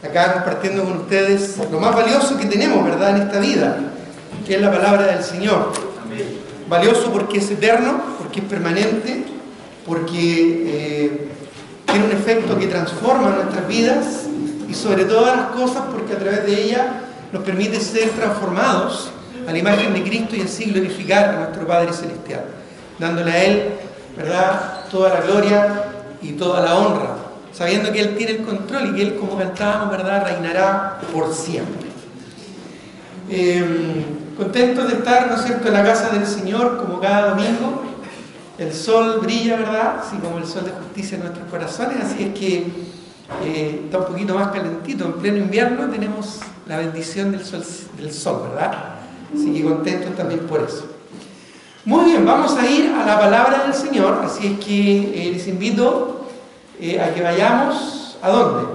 acá compartiendo con ustedes lo más valioso que tenemos, ¿verdad?, en esta vida, que es la palabra del Señor. Amén. Valioso porque es eterno, porque es permanente, porque tiene un efecto que transforma nuestras vidas y sobre todas las cosas porque a través de ella nos permite ser transformados a la imagen de Cristo y así glorificar a nuestro Padre Celestial, dándole a Él, ¿verdad?, toda la gloria y toda la honra, sabiendo que Él tiene el control y que Él, como cantábamos, ¿verdad?, reinará por siempre. Contentos de estar, ¿no es cierto?, en la casa del Señor, como cada domingo. El sol brilla, ¿verdad?, así como el sol de justicia en nuestros corazones, así es que está un poquito más calentito. En pleno invierno tenemos la bendición del sol, ¿verdad? Así que contentos también por eso. Muy bien, vamos a ir a la palabra del Señor, así es que les invito a que vayamos. ¿A dónde?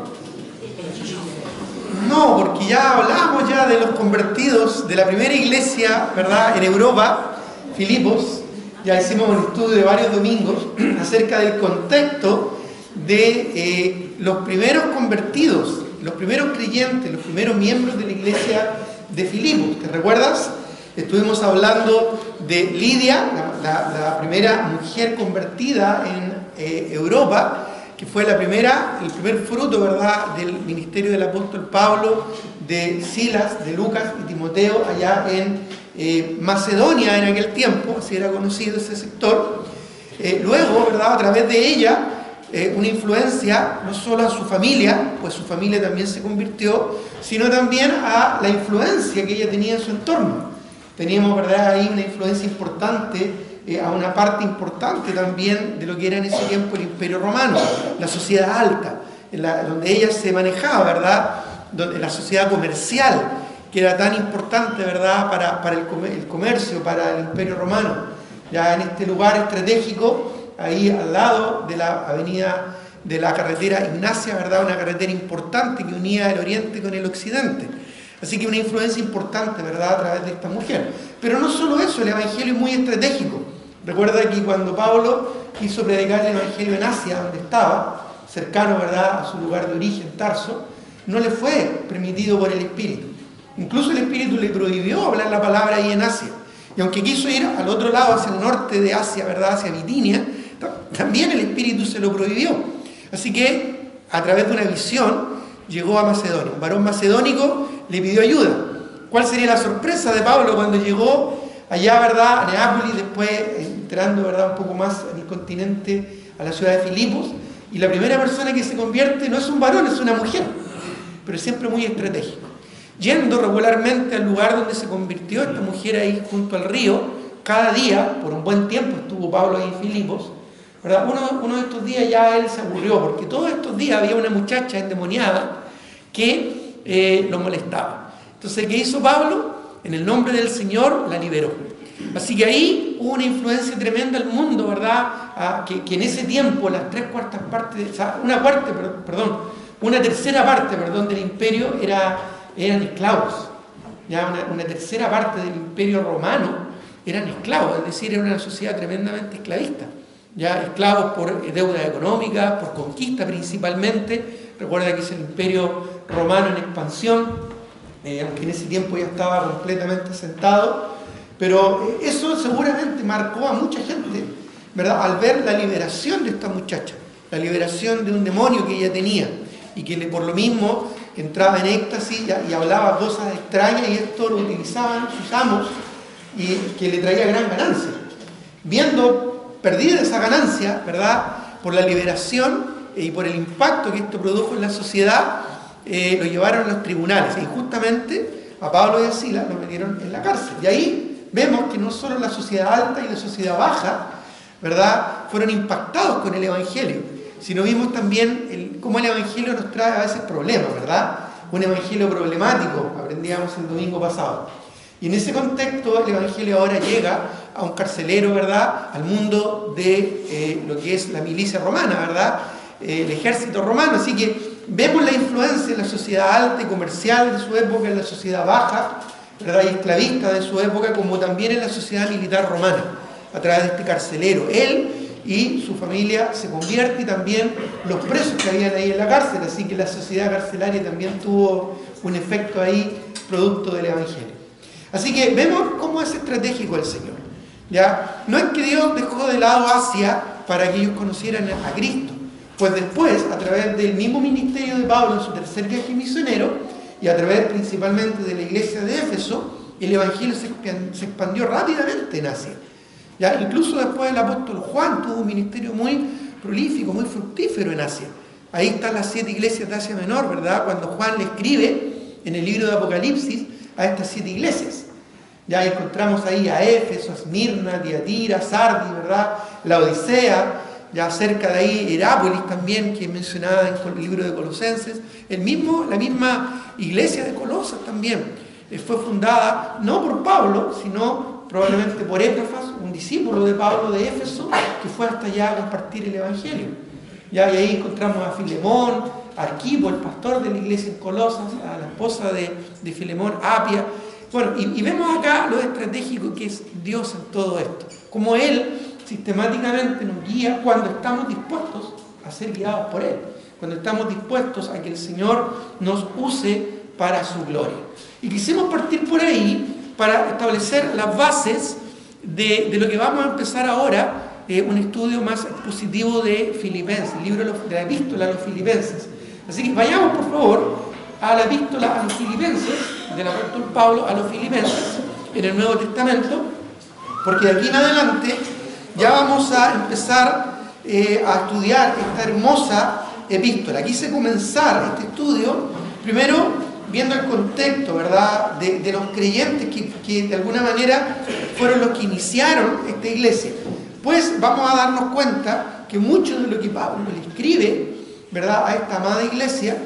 No, porque ya hablamos ya de los convertidos de la primera iglesia, ¿verdad?, en Europa, Filipos. Ya hicimos un estudio de varios domingos acerca del contexto de los primeros convertidos, los primeros creyentes, los primeros miembros de la iglesia de Filipos. ¿Te recuerdas? Estuvimos hablando de Lidia, la primera mujer convertida en Europa, que fue el primer fruto, ¿verdad?, del ministerio del apóstol Pablo, de Silas, de Lucas y Timoteo allá en Macedonia en aquel tiempo, así era conocido ese sector. Luego, ¿verdad?, a través de ella, una influencia no solo a su familia, pues su familia también se convirtió, sino también a la influencia que ella tenía en su entorno. Teníamos, ¿verdad?, ahí una influencia importante, a una parte importante también de lo que era en ese tiempo el Imperio Romano, la sociedad alta, donde ella se manejaba, ¿verdad?, la sociedad comercial, que era tan importante, ¿verdad?, para el comercio, para el Imperio Romano. Ya en este lugar estratégico, ahí al lado de la avenida de la carretera Ignacia, ¿verdad?, una carretera importante que unía el oriente con el occidente. Así que una influencia importante, ¿verdad?, a través de esta mujer. Pero no solo eso, el evangelio es muy estratégico. Recuerda que cuando Pablo quiso predicar el evangelio en Asia, donde estaba, cercano, ¿verdad?, a su lugar de origen, Tarso, no le fue permitido por el Espíritu. Incluso el Espíritu le prohibió hablar la palabra ahí en Asia. Y aunque quiso ir al otro lado, hacia el norte de Asia, ¿verdad?, hacia Bitinia, también el Espíritu se lo prohibió. Así que, a través de una visión, llegó a Macedonia. Un varón macedónico le pidió ayuda. ¿Cuál sería la sorpresa de Pablo cuando llegó allá, ¿verdad?, a Neápolis, después entrando, ¿verdad?, un poco más en el continente, a la ciudad de Filipos? Y la primera persona que se convierte no es un varón, es una mujer, pero siempre muy estratégico. Yendo regularmente al lugar donde se convirtió esta mujer ahí junto al río, cada día, por un buen tiempo estuvo Pablo ahí en Filipos, ¿verdad? Uno de estos días ya él se aburrió, porque todos estos días había una muchacha endemoniada que lo molestaba. Entonces, ¿qué hizo Pablo? En el nombre del Señor la liberó. Así que ahí hubo una influencia tremenda al mundo, ¿verdad? Que en ese tiempo las una tercera parte del imperio eran esclavos. Ya una tercera parte del imperio romano eran esclavos, es decir, era una sociedad tremendamente esclavista. Ya esclavos por deuda económica, por conquista principalmente. Recuerda que es el imperio romano en expansión, aunque en ese tiempo ya estaba completamente asentado. Pero eso seguramente marcó a mucha gente, ¿verdad?, al ver la liberación de esta muchacha, la liberación de un demonio que ella tenía y que por lo mismo entraba en éxtasis y hablaba cosas extrañas, y esto lo utilizaban sus amos y que le traía gran ganancia. Viendo perdida esa ganancia, ¿verdad?, por la liberación y por el impacto que esto produjo en la sociedad, lo llevaron a los tribunales y justamente a Pablo y a Silas lo metieron en la cárcel. Y ahí vemos que no solo la sociedad alta y la sociedad baja, ¿verdad?, fueron impactados con el evangelio, sino vimos también cómo el evangelio nos trae a veces problemas, ¿verdad? Un evangelio problemático, aprendíamos el domingo pasado. Y en ese contexto el evangelio ahora llega a un carcelero, ¿verdad?, al mundo de lo que es la milicia romana, ¿verdad?, el ejército romano. Así que vemos la influencia en la sociedad alta y comercial de su época, en la sociedad baja, ¿verdad?, y esclavista de su época, como también en la sociedad militar romana, a través de este carcelero. Él y su familia se convierte, y también los presos que habían ahí en la cárcel, así que la sociedad carcelaria también tuvo un efecto ahí producto del Evangelio. Así que vemos cómo es estratégico el Señor. ¿Ya? No es que Dios dejó de lado Asia para que ellos conocieran a Cristo, pues después, a través del mismo ministerio de Pablo en su tercer viaje misionero, y a través principalmente de la iglesia de Éfeso, el Evangelio se expandió rápidamente en Asia. ¿Ya? Incluso después el apóstol Juan tuvo un ministerio muy prolífico, muy fructífero en Asia. Ahí están las 7 iglesias de Asia Menor, ¿verdad? Cuando Juan le escribe en el libro de Apocalipsis a estas 7 iglesias. Ya encontramos ahí a Éfeso, a Esmirna, Tiatira, Sardis, ¿verdad? La Odisea, ya cerca de ahí Herápolis también, que es mencionada en el libro de Colosenses. La misma iglesia de Colosas también fue fundada no por Pablo, sino probablemente por Epafras, un discípulo de Pablo de Éfeso, que fue hasta allá a compartir el Evangelio. Ya, y ahí encontramos a Filemón, a Arquipo, el pastor de la iglesia en Colosas, a la esposa de Filemón, Apia. Bueno, y vemos acá lo estratégico que es Dios en todo esto. Como Él sistemáticamente nos guía cuando estamos dispuestos a ser guiados por Él. Cuando estamos dispuestos a que el Señor nos use para su gloria. Y quisimos partir por ahí para establecer las bases de lo que vamos a empezar ahora, un estudio más expositivo de Filipenses, el libro de la epístola a los Filipenses. Así que vayamos, por favor, a la epístola a los Filipenses, del apóstol Pablo a los Filipenses, en el Nuevo Testamento, porque de aquí en adelante ya vamos a empezar a estudiar esta hermosa epístola. Quise comenzar este estudio primero viendo el contexto, ¿verdad?, de los creyentes que de alguna manera fueron los que iniciaron esta iglesia. Pues vamos a darnos cuenta que mucho de lo que Pablo le escribe, ¿verdad?, a esta amada iglesia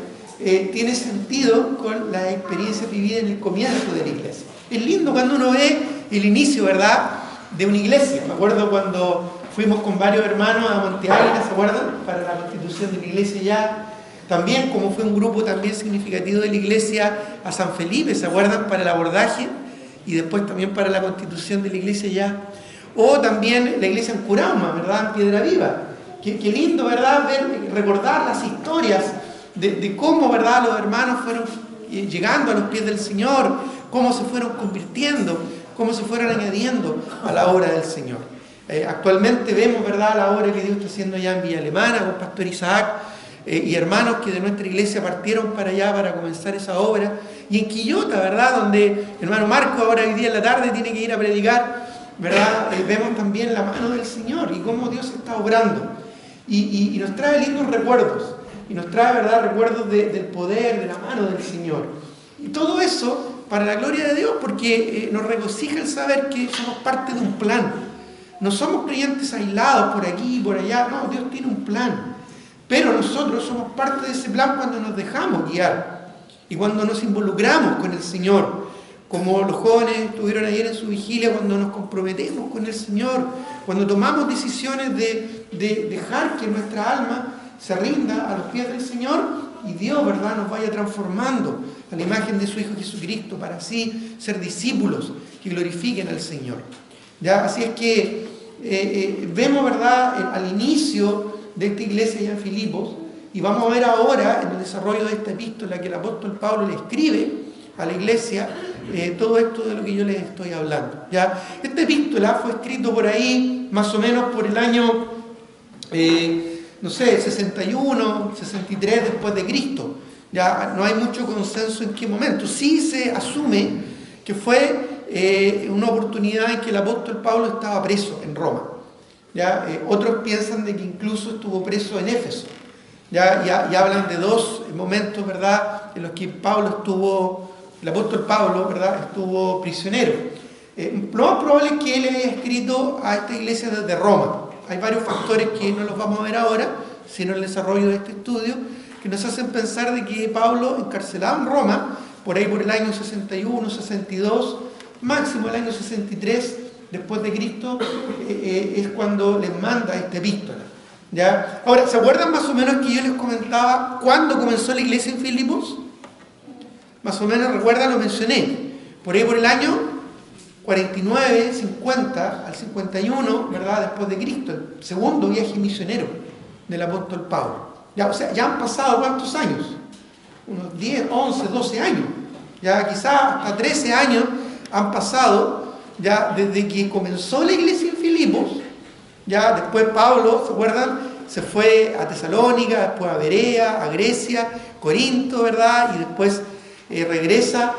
tiene sentido con la experiencia vivida en el comienzo de la iglesia. Es lindo cuando uno ve el inicio, ¿verdad?, de una iglesia. Me acuerdo cuando fuimos con varios hermanos a Monte Águila, ¿se acuerdan?, para la constitución de la iglesia ya. También, como fue un grupo también significativo de la iglesia a San Felipe, ¿se acuerdan?, para el abordaje, y después también para la constitución de la iglesia ya. O también la iglesia en Curauma, ¿verdad?, en Piedra Viva. Qué lindo, ¿verdad?, recordar las historias de cómo, ¿verdad?, los hermanos fueron llegando a los pies del Señor, cómo se fueron convirtiendo, cómo se fueron añadiendo a la obra del Señor. Actualmente vemos, ¿verdad?, la obra que Dios está haciendo allá en Villa Alemana con Pastor Isaac y hermanos que de nuestra iglesia partieron para allá para comenzar esa obra. Y en Quillota, ¿verdad?, donde hermano Marco ahora hoy día en la tarde tiene que ir a predicar, ¿verdad?, vemos también la mano del Señor y cómo Dios está obrando. Y nos trae lindos recuerdos. Y nos trae, ¿verdad?, recuerdos del poder, de la mano del Señor. Y todo eso para la gloria de Dios, porque nos regocija el saber que somos parte de un plan. No somos creyentes aislados por aquí y por allá. No, Dios tiene un plan. Pero nosotros somos parte de ese plan cuando nos dejamos guiar. Y cuando nos involucramos con el Señor. Como los jóvenes estuvieron ayer en su vigilia, cuando nos comprometemos con el Señor. Cuando tomamos decisiones de dejar que nuestra alma se rinda a los pies del Señor y Dios, ¿verdad?, nos vaya transformando a la imagen de su Hijo Jesucristo para así ser discípulos que glorifiquen al Señor. ¿Ya? Así es que vemos, ¿verdad?, al inicio de esta iglesia ya en Filipos, y vamos a ver ahora en el desarrollo de esta epístola que el apóstol Pablo le escribe a la iglesia todo esto de lo que yo les estoy hablando. ¿Ya? Esta epístola fue escrito por ahí más o menos por el año 61, 63 después de Cristo. Ya no hay mucho consenso en qué momento. Sí se asume que fue una oportunidad en que el apóstol Pablo estaba preso en Roma. ¿Ya? Otros piensan de que incluso estuvo preso en Éfeso. Ya hablan de 2 momentos, ¿verdad?, en los que el apóstol Pablo, ¿verdad?, estuvo prisionero. Lo más probable es que él haya escrito a esta iglesia desde Roma. Hay varios factores que no los vamos a ver ahora, sino en el desarrollo de este estudio, que nos hacen pensar de que Pablo, encarcelado en Roma, por ahí por el año 61, 62, máximo el año 63 después de Cristo, es cuando les manda esta epístola. ¿Ya? Ahora, ¿se acuerdan más o menos que yo les comentaba cuándo comenzó la iglesia en Filipos? Más o menos, recuerdan, lo mencioné. Por ahí por el año 49, 50 al 51, ¿verdad? Después de Cristo, el segundo viaje misionero del apóstol Pablo. Ya, o sea, ya han pasado ¿cuántos años? Unos 10, 11, 12 años. Ya quizás hasta 13 años han pasado ya desde que comenzó la iglesia en Filipos. Ya después Pablo, ¿se acuerdan? Se fue a Tesalónica, después a Berea, a Grecia, Corinto, ¿verdad? Y después regresa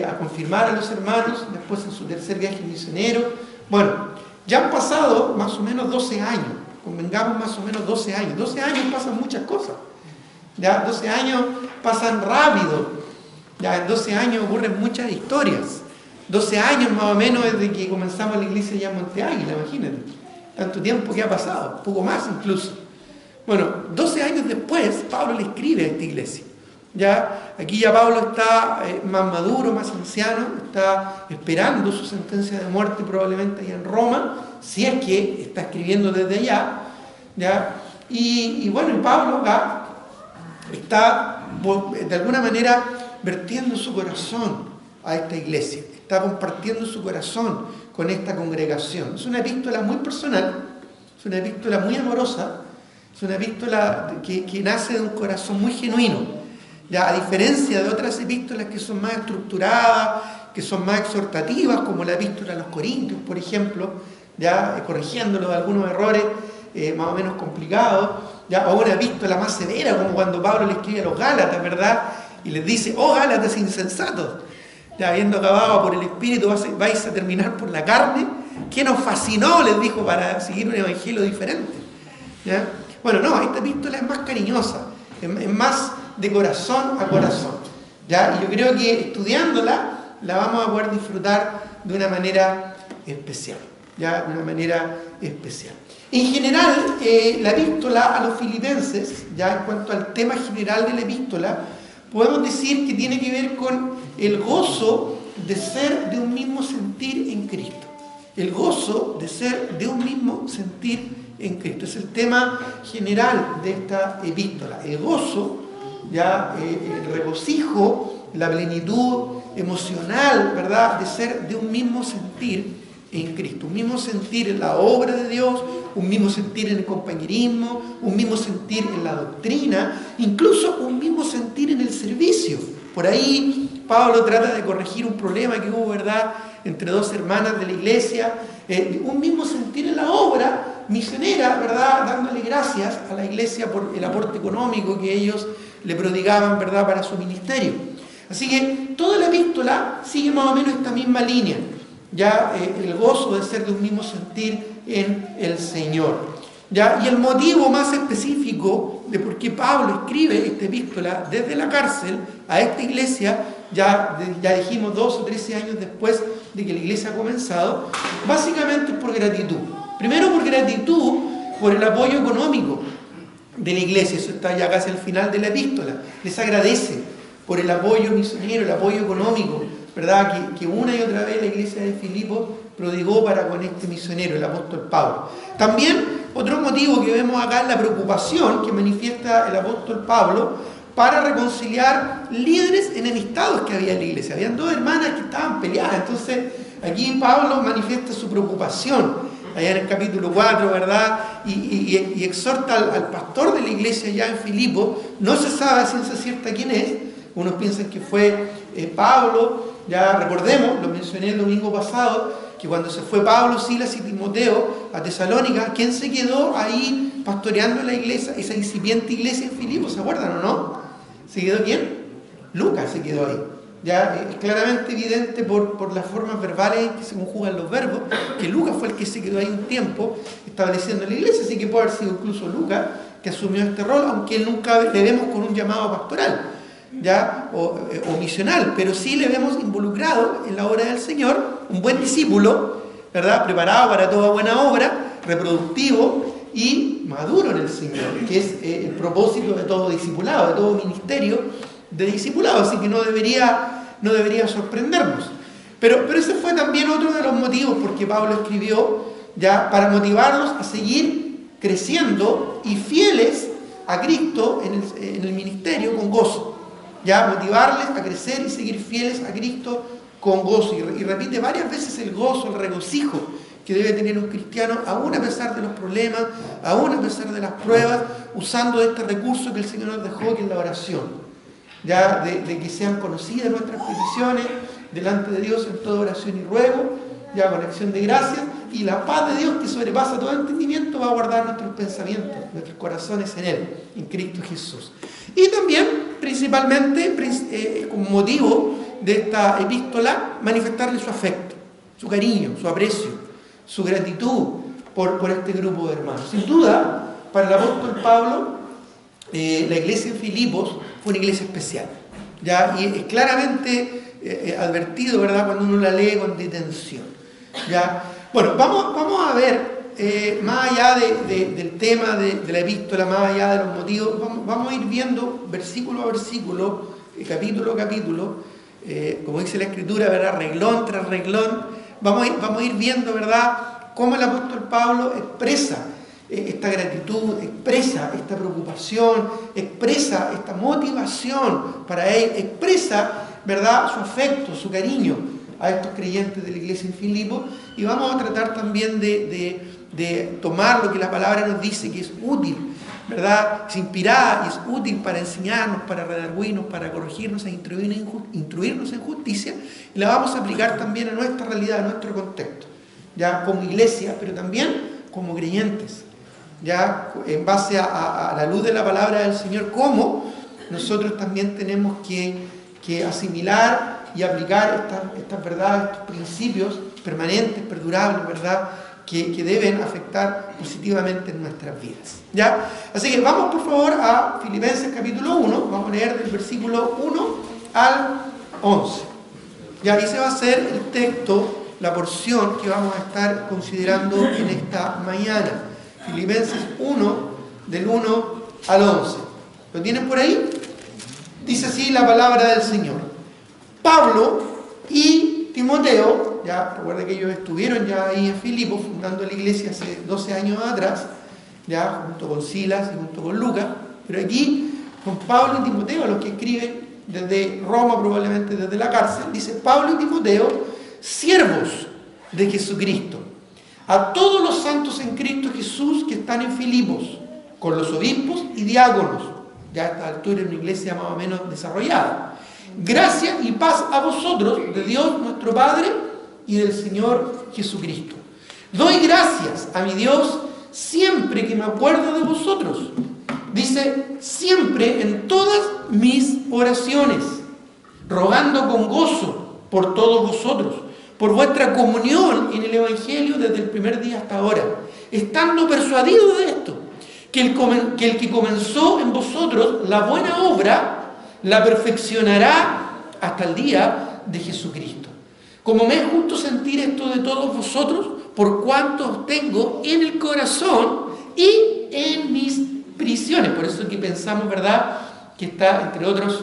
a confirmar a los hermanos, después en su tercer viaje misionero. Bueno, ya han pasado más o menos 12 años, convengamos más o menos 12 años. 12 años pasan muchas cosas, ya 12 años pasan rápido, ya en 12 años ocurren muchas historias. 12 años más o menos desde que comenzamos la iglesia ya en Monte Águila, imagínate, tanto tiempo que ha pasado, poco más incluso. Bueno, 12 años después, Pablo le escribe a esta iglesia. Ya, aquí ya Pablo está más maduro, más anciano, está esperando su sentencia de muerte probablemente allá en Roma, si es que está escribiendo desde allá. ¿Ya? Y bueno, y Pablo acá está de alguna manera vertiendo su corazón a esta iglesia, está compartiendo su corazón con esta congregación. Es una epístola muy personal, es una epístola muy amorosa, es una epístola que nace de un corazón muy genuino. Ya, a diferencia de otras epístolas que son más estructuradas, que son más exhortativas, como la epístola a los Corintios, por ejemplo, ya corrigiéndolo de algunos errores más o menos complicados, ya, o una epístola más severa, como cuando Pablo le escribe a los Gálatas, ¿verdad? Y les dice, oh Gálatas insensatos, ya habiendo acabado por el Espíritu, vais a terminar por la carne. ¿Qué nos fascinó? Les dijo, para seguir un evangelio diferente. ¿Ya? Bueno, no, esta epístola es más cariñosa, es más de corazón a corazón. ¿Ya? Y yo creo que estudiándola la vamos a poder disfrutar de una manera especial. ¿Ya? De una manera especial. En general, la epístola a los filipenses, ya en cuanto al tema general de la epístola, podemos decir que tiene que ver con el gozo de ser de un mismo sentir en Cristo. El gozo de ser de un mismo sentir en Cristo. Es el tema general de esta epístola. El gozo, ya el regocijo, la plenitud emocional, ¿verdad? De ser de un mismo sentir en Cristo. Un mismo sentir en la obra de Dios, un mismo sentir en el compañerismo, un mismo sentir en la doctrina, incluso un mismo sentir en el servicio. Por ahí Pablo trata de corregir un problema que hubo, ¿verdad?, entre dos hermanas de la iglesia, un mismo sentir en la obra misionera, ¿verdad?, dándole gracias a la iglesia por el aporte económico que ellos le prodigaban, ¿verdad?, para su ministerio. Así que toda la epístola sigue más o menos esta misma línea, ya el gozo de ser de un mismo sentir en el Señor. ¿Ya? Y el motivo más específico de por qué Pablo escribe esta epístola desde la cárcel a esta iglesia, ya dijimos 12 o 13 años después de que la iglesia ha comenzado, básicamente es por gratitud. Primero por gratitud, por el apoyo económico de la iglesia, eso está ya casi al final de la epístola. Les agradece por el apoyo misionero, el apoyo económico, ¿verdad? Que una y otra vez la iglesia de Filipos prodigó para con este misionero, el apóstol Pablo. También otro motivo que vemos acá es la preocupación que manifiesta el apóstol Pablo para reconciliar líderes enemistados que había en la iglesia. Habían dos hermanas que estaban peleadas, entonces aquí Pablo manifiesta su preocupación, allá en el capítulo 4, ¿verdad? Y exhorta al pastor de la iglesia ya en Filipos. No se sabe a ciencia cierta quién es, unos piensan que fue Pablo. Ya recordemos, lo mencioné el domingo pasado, que cuando se fue Pablo, Silas y Timoteo a Tesalónica, ¿quién se quedó ahí pastoreando la iglesia, esa incipiente iglesia en Filipos? ¿Se acuerdan o no? ¿Se quedó quién? Lucas se quedó ahí. Ya es claramente evidente por las formas verbales en que se conjugan los verbos, que Lucas fue el que se quedó ahí un tiempo estableciendo la iglesia, así que puede haber sido incluso Lucas que asumió este rol, aunque nunca le vemos con un llamado pastoral, ¿ya? O misional, pero sí le vemos involucrado en la obra del Señor, un buen discípulo, ¿verdad?, preparado para toda buena obra, reproductivo y maduro en el Señor, que es el propósito de todo discipulado, de todo ministerio de discipulado, así que no debería sorprendernos. Pero ese fue también otro de los motivos por que Pablo escribió, ya, para motivarlos a seguir creciendo y fieles a Cristo en el ministerio con gozo. Ya, motivarles a crecer y seguir fieles a Cristo con gozo. Y repite varias veces el gozo, el regocijo que debe tener un cristiano, aún a pesar de los problemas, aún a pesar de las pruebas, usando este recurso que el Señor nos dejó, que es la oración. Ya de que sean conocidas nuestras peticiones delante de Dios en toda oración y ruego, ya con acción de gracias, y la paz de Dios que sobrepasa todo entendimiento va a guardar nuestros pensamientos, nuestros corazones en Él, en Cristo Jesús. Y también, principalmente, como motivo de esta epístola, manifestarle su afecto, su cariño, su aprecio, su gratitud por este grupo de hermanos. Sin duda, para el apóstol Pablo, la iglesia en Filipos fue una iglesia especial, ¿ya? Y es claramente advertido, ¿verdad?, cuando uno la lee con detención, ¿ya? Bueno, vamos a ver, más allá del tema de la epístola, más allá de los motivos, vamos a ir viendo versículo a versículo, capítulo a capítulo, como dice la Escritura, ¿verdad?, reglón tras reglón, vamos a ir viendo, ¿verdad?, cómo el apóstol Pablo expresa esta gratitud, expresa esta preocupación, expresa esta motivación para él, expresa, ¿verdad?, su afecto, su cariño a estos creyentes de la iglesia en Filipos. Y vamos a tratar también de tomar lo que la palabra nos dice, que es útil, ¿verdad?, es inspirada y es útil para enseñarnos, para redarguirnos, para corregirnos e instruirnos en justicia, y la vamos a aplicar también a nuestra realidad, a nuestro contexto, ya como iglesia, pero también como creyentes, ya en base a la luz de la palabra del Señor, cómo nosotros también tenemos que asimilar y aplicar estas verdades, estos principios permanentes, perdurables, ¿verdad?, que deben afectar positivamente en nuestras vidas, ¿ya? Así que vamos por favor a Filipenses capítulo 1, vamos a leer del versículo 1 al 11. Ya, y ese va a ser el texto, la porción que vamos a estar considerando en esta mañana. Filipenses 1, del 1 al 11. ¿Lo tienen por ahí? Dice así la palabra del Señor. Pablo y Timoteo, ya recuerda que ellos estuvieron ya ahí en Filipos, fundando la iglesia hace 12 años atrás, ya junto con Silas y junto con Lucas, pero aquí con Pablo y Timoteo, los que escriben desde Roma, probablemente desde la cárcel, dice Pablo y Timoteo, siervos de Jesucristo, a todos los santos en Cristo Jesús que están en Filipos, con los obispos y diáconos. Ya a esta altura es una iglesia más o menos desarrollada. Gracia y paz a vosotros, de Dios nuestro Padre y del Señor Jesucristo. Doy gracias a mi Dios siempre que me acuerdo de vosotros. Dice, siempre en todas mis oraciones, rogando con gozo por todos vosotros, por vuestra comunión en el Evangelio desde el primer día hasta ahora, estando persuadido de esto, que el que comenzó en vosotros la buena obra, la perfeccionará hasta el día de Jesucristo. Como me es justo sentir esto de todos vosotros, por cuanto os tengo en el corazón y en mis prisiones. Por eso que pensamos, ¿verdad?, que está, entre otros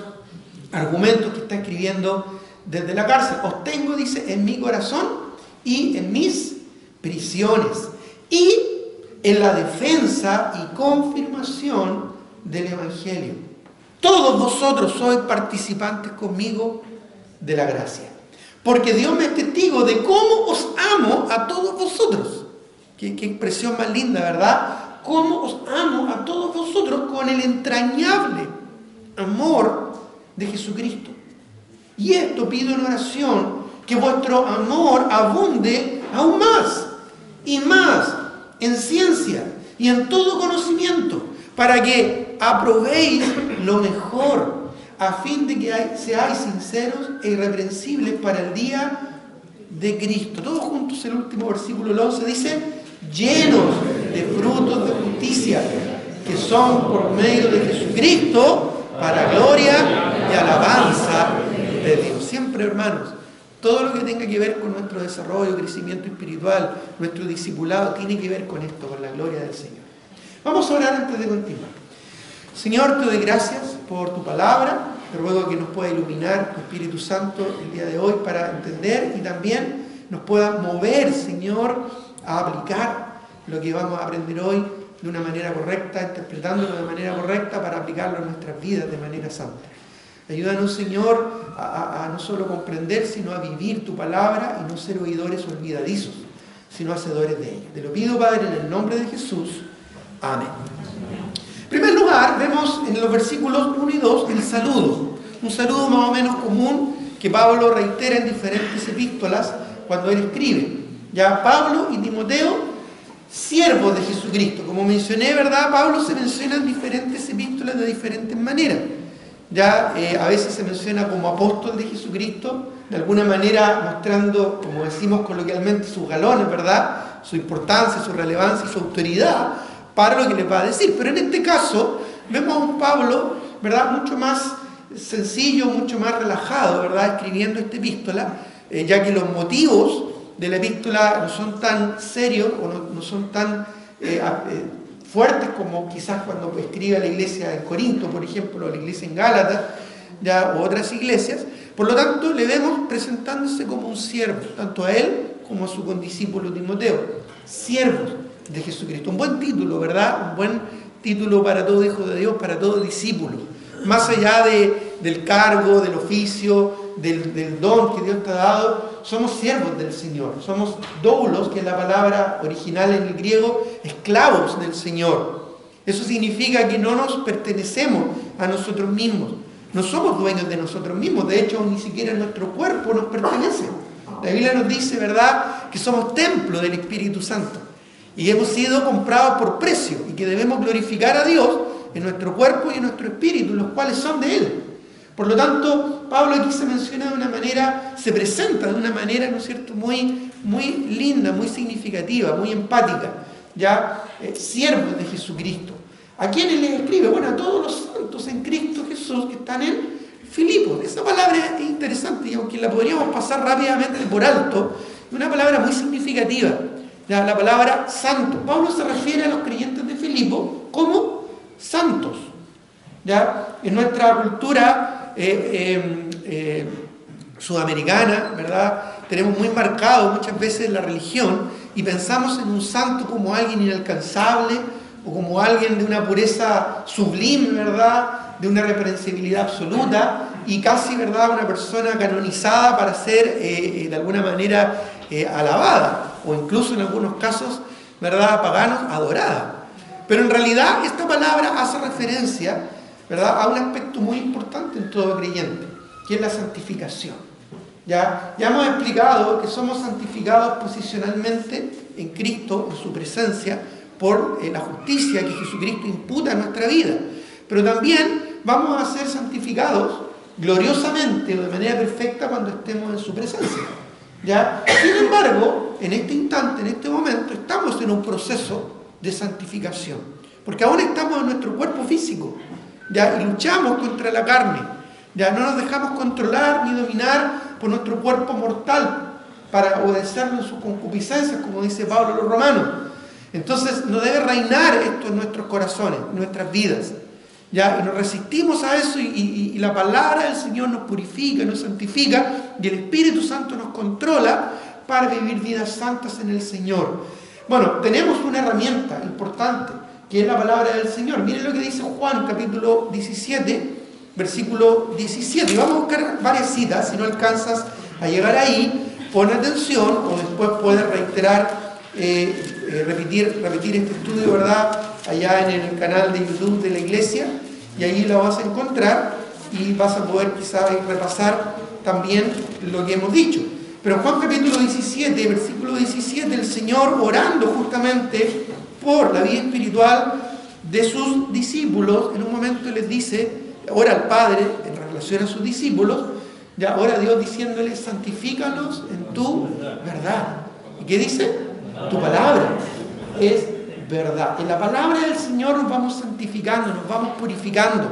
argumentos, que está escribiendo desde la cárcel. Os tengo, dice, en mi corazón y en mis prisiones. Y en la defensa y confirmación del Evangelio. Todos vosotros sois participantes conmigo de la gracia. Porque Dios me es testigo de cómo os amo a todos vosotros. Qué expresión más linda, ¿verdad? Cómo os amo a todos vosotros con el entrañable amor de Jesucristo. Y esto pido en oración, que vuestro amor abunde aún más y más en ciencia y en todo conocimiento, para que aprobéis lo mejor, a fin de que seáis sinceros e irreprensibles para el día de Cristo. Todos juntos, el último versículo, el 11, dice, llenos de frutos de justicia, que son por medio de Jesucristo, para gloria y alabanza de Dios. Siempre, hermanos, todo lo que tenga que ver con nuestro desarrollo, crecimiento espiritual, nuestro discipulado, tiene que ver con esto, con la gloria del Señor. Vamos a orar antes de continuar. Señor, te doy gracias por tu palabra. Te ruego que nos pueda iluminar tu Espíritu Santo el día de hoy para entender y también nos pueda mover, Señor, a aplicar lo que vamos a aprender hoy de una manera correcta, interpretándolo de manera correcta para aplicarlo en nuestras vidas de manera santa. Ayúdanos, Señor, a no solo comprender, sino a vivir tu palabra y no ser oidores olvidadizos, sino hacedores de ella. Te lo pido, Padre, en el nombre de Jesús. Amén. En primer lugar, vemos en los versículos 1 y 2 el saludo. Un saludo más o menos común que Pablo reitera en diferentes epístolas cuando él escribe. Ya Pablo y Timoteo, siervos de Jesucristo. Como mencioné, ¿verdad? Pablo se menciona en diferentes epístolas de diferentes maneras. Ya a veces se menciona como apóstol de Jesucristo, de alguna manera mostrando, como decimos coloquialmente, sus galones, ¿verdad? Su importancia, su relevancia y su autoridad para lo que le va a decir. Pero en este caso vemos a un Pablo, ¿verdad?, mucho más sencillo, mucho más relajado, ¿verdad?, escribiendo esta epístola, ya que los motivos de la epístola no son tan serios o no son tan fuertes como quizás cuando escribe a la iglesia en Corinto, por ejemplo, o a la iglesia en Gálatas, ya, u otras iglesias. Por lo tanto, le vemos presentándose como un siervo, tanto a él como a su condiscípulo Timoteo, siervos de Jesucristo. Un buen título, ¿verdad? Un buen título para todo hijo de Dios, para todo discípulo. Más allá del cargo, del oficio, del don que Dios te ha dado, somos siervos del Señor. Somos doulos, que es la palabra original en el griego, esclavos del Señor. Eso significa que no nos pertenecemos a nosotros mismos. No somos dueños de nosotros mismos. De hecho, ni siquiera nuestro cuerpo nos pertenece. La Biblia nos dice, ¿verdad?, que somos templo del Espíritu Santo. Y hemos sido comprados por precio. Y que debemos glorificar a Dios en nuestro cuerpo y en nuestro espíritu, los cuales son de Él. Por lo tanto, Pablo aquí se menciona de una manera, se presenta de una manera, ¿no es cierto?, muy linda, muy significativa, muy empática. Ya, siervos de Jesucristo. ¿A quiénes les escribe? Bueno, a todos los santos en Cristo Jesús que están en Filipos. Esa palabra es interesante y aunque la podríamos pasar rápidamente por alto, es una palabra muy significativa. Ya, la palabra santo. Pablo se refiere a los creyentes de Filipos como santos. ¿Ya? En nuestra cultura sudamericana, ¿verdad?, tenemos muy marcado muchas veces la religión y pensamos en un santo como alguien inalcanzable o como alguien de una pureza sublime, ¿verdad?, de una reprensibilidad absoluta y casi, ¿verdad?, una persona canonizada para ser de alguna manera alabada o incluso en algunos casos, ¿verdad?, paganos, adorada. Pero en realidad esta palabra hace referencia, ¿verdad?, a un aspecto muy importante en todo creyente, que es la santificación. Ya hemos explicado que somos santificados posicionalmente en Cristo, en su presencia, por la justicia que Jesucristo imputa a nuestra vida. Pero también vamos a ser santificados gloriosamente o de manera perfecta cuando estemos en su presencia. ¿Ya? Sin embargo, en este instante, en este momento, estamos en un proceso de santificación, porque aún estamos en nuestro cuerpo físico, ¿ya?, y luchamos contra la carne, ya no nos dejamos controlar ni dominar por nuestro cuerpo mortal para obedecerlo en sus concupiscencias, como dice Pablo a los romanos. Entonces no debe reinar esto en nuestros corazones, en nuestras vidas, ¿ya? Y nos resistimos a eso y la palabra del Señor nos purifica, nos santifica y el Espíritu Santo nos controla para vivir vidas santas en el Señor. Bueno, tenemos una herramienta importante que es la palabra del Señor. Miren lo que dice Juan, capítulo 17, versículo 17. Y vamos a buscar varias citas. Si no alcanzas a llegar ahí, pon atención o después puedes reiterar, repetir este estudio, ¿verdad?, allá en el canal de YouTube de la iglesia, y ahí lo vas a encontrar y vas a poder quizás repasar también lo que hemos dicho. Pero Juan capítulo 17, versículo 17, el Señor orando justamente por la vida espiritual de sus discípulos, en un momento les dice, ora al Padre en relación a sus discípulos, ya ora a Dios diciéndoles, santifícalos en tu verdad. ¿Y qué dice? Tu palabra es verdad. En la palabra del Señor nos vamos santificando, nos vamos purificando.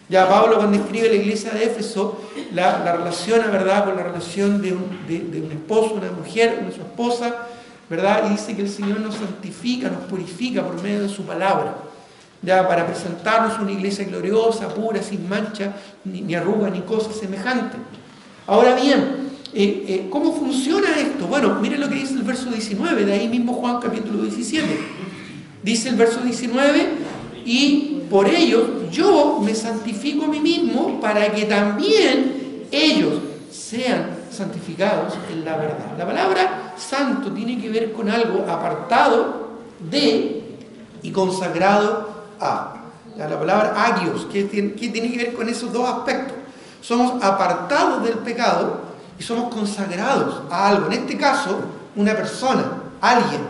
Ya Pablo, cuando escribe a la iglesia de Éfeso, la relaciona, ¿verdad?, con la relación de un esposo, una mujer, una su esposa, ¿verdad? Y dice que el Señor nos santifica, nos purifica por medio de su palabra, ya para presentarnos una iglesia gloriosa, pura, sin mancha, ni arruga, ni cosa semejante. Ahora bien, ¿cómo funciona esto? Bueno, miren lo que dice el verso 19, de ahí mismo Juan capítulo 17. Dice el verso 19, y por ellos yo me santifico a mí mismo para que también ellos sean santificados en la verdad. La palabra santo tiene que ver con algo apartado de y consagrado a. La palabra agios, ¿qué tiene que ver con esos dos aspectos? Somos apartados del pecado y somos consagrados a algo. En este caso, una persona, alguien,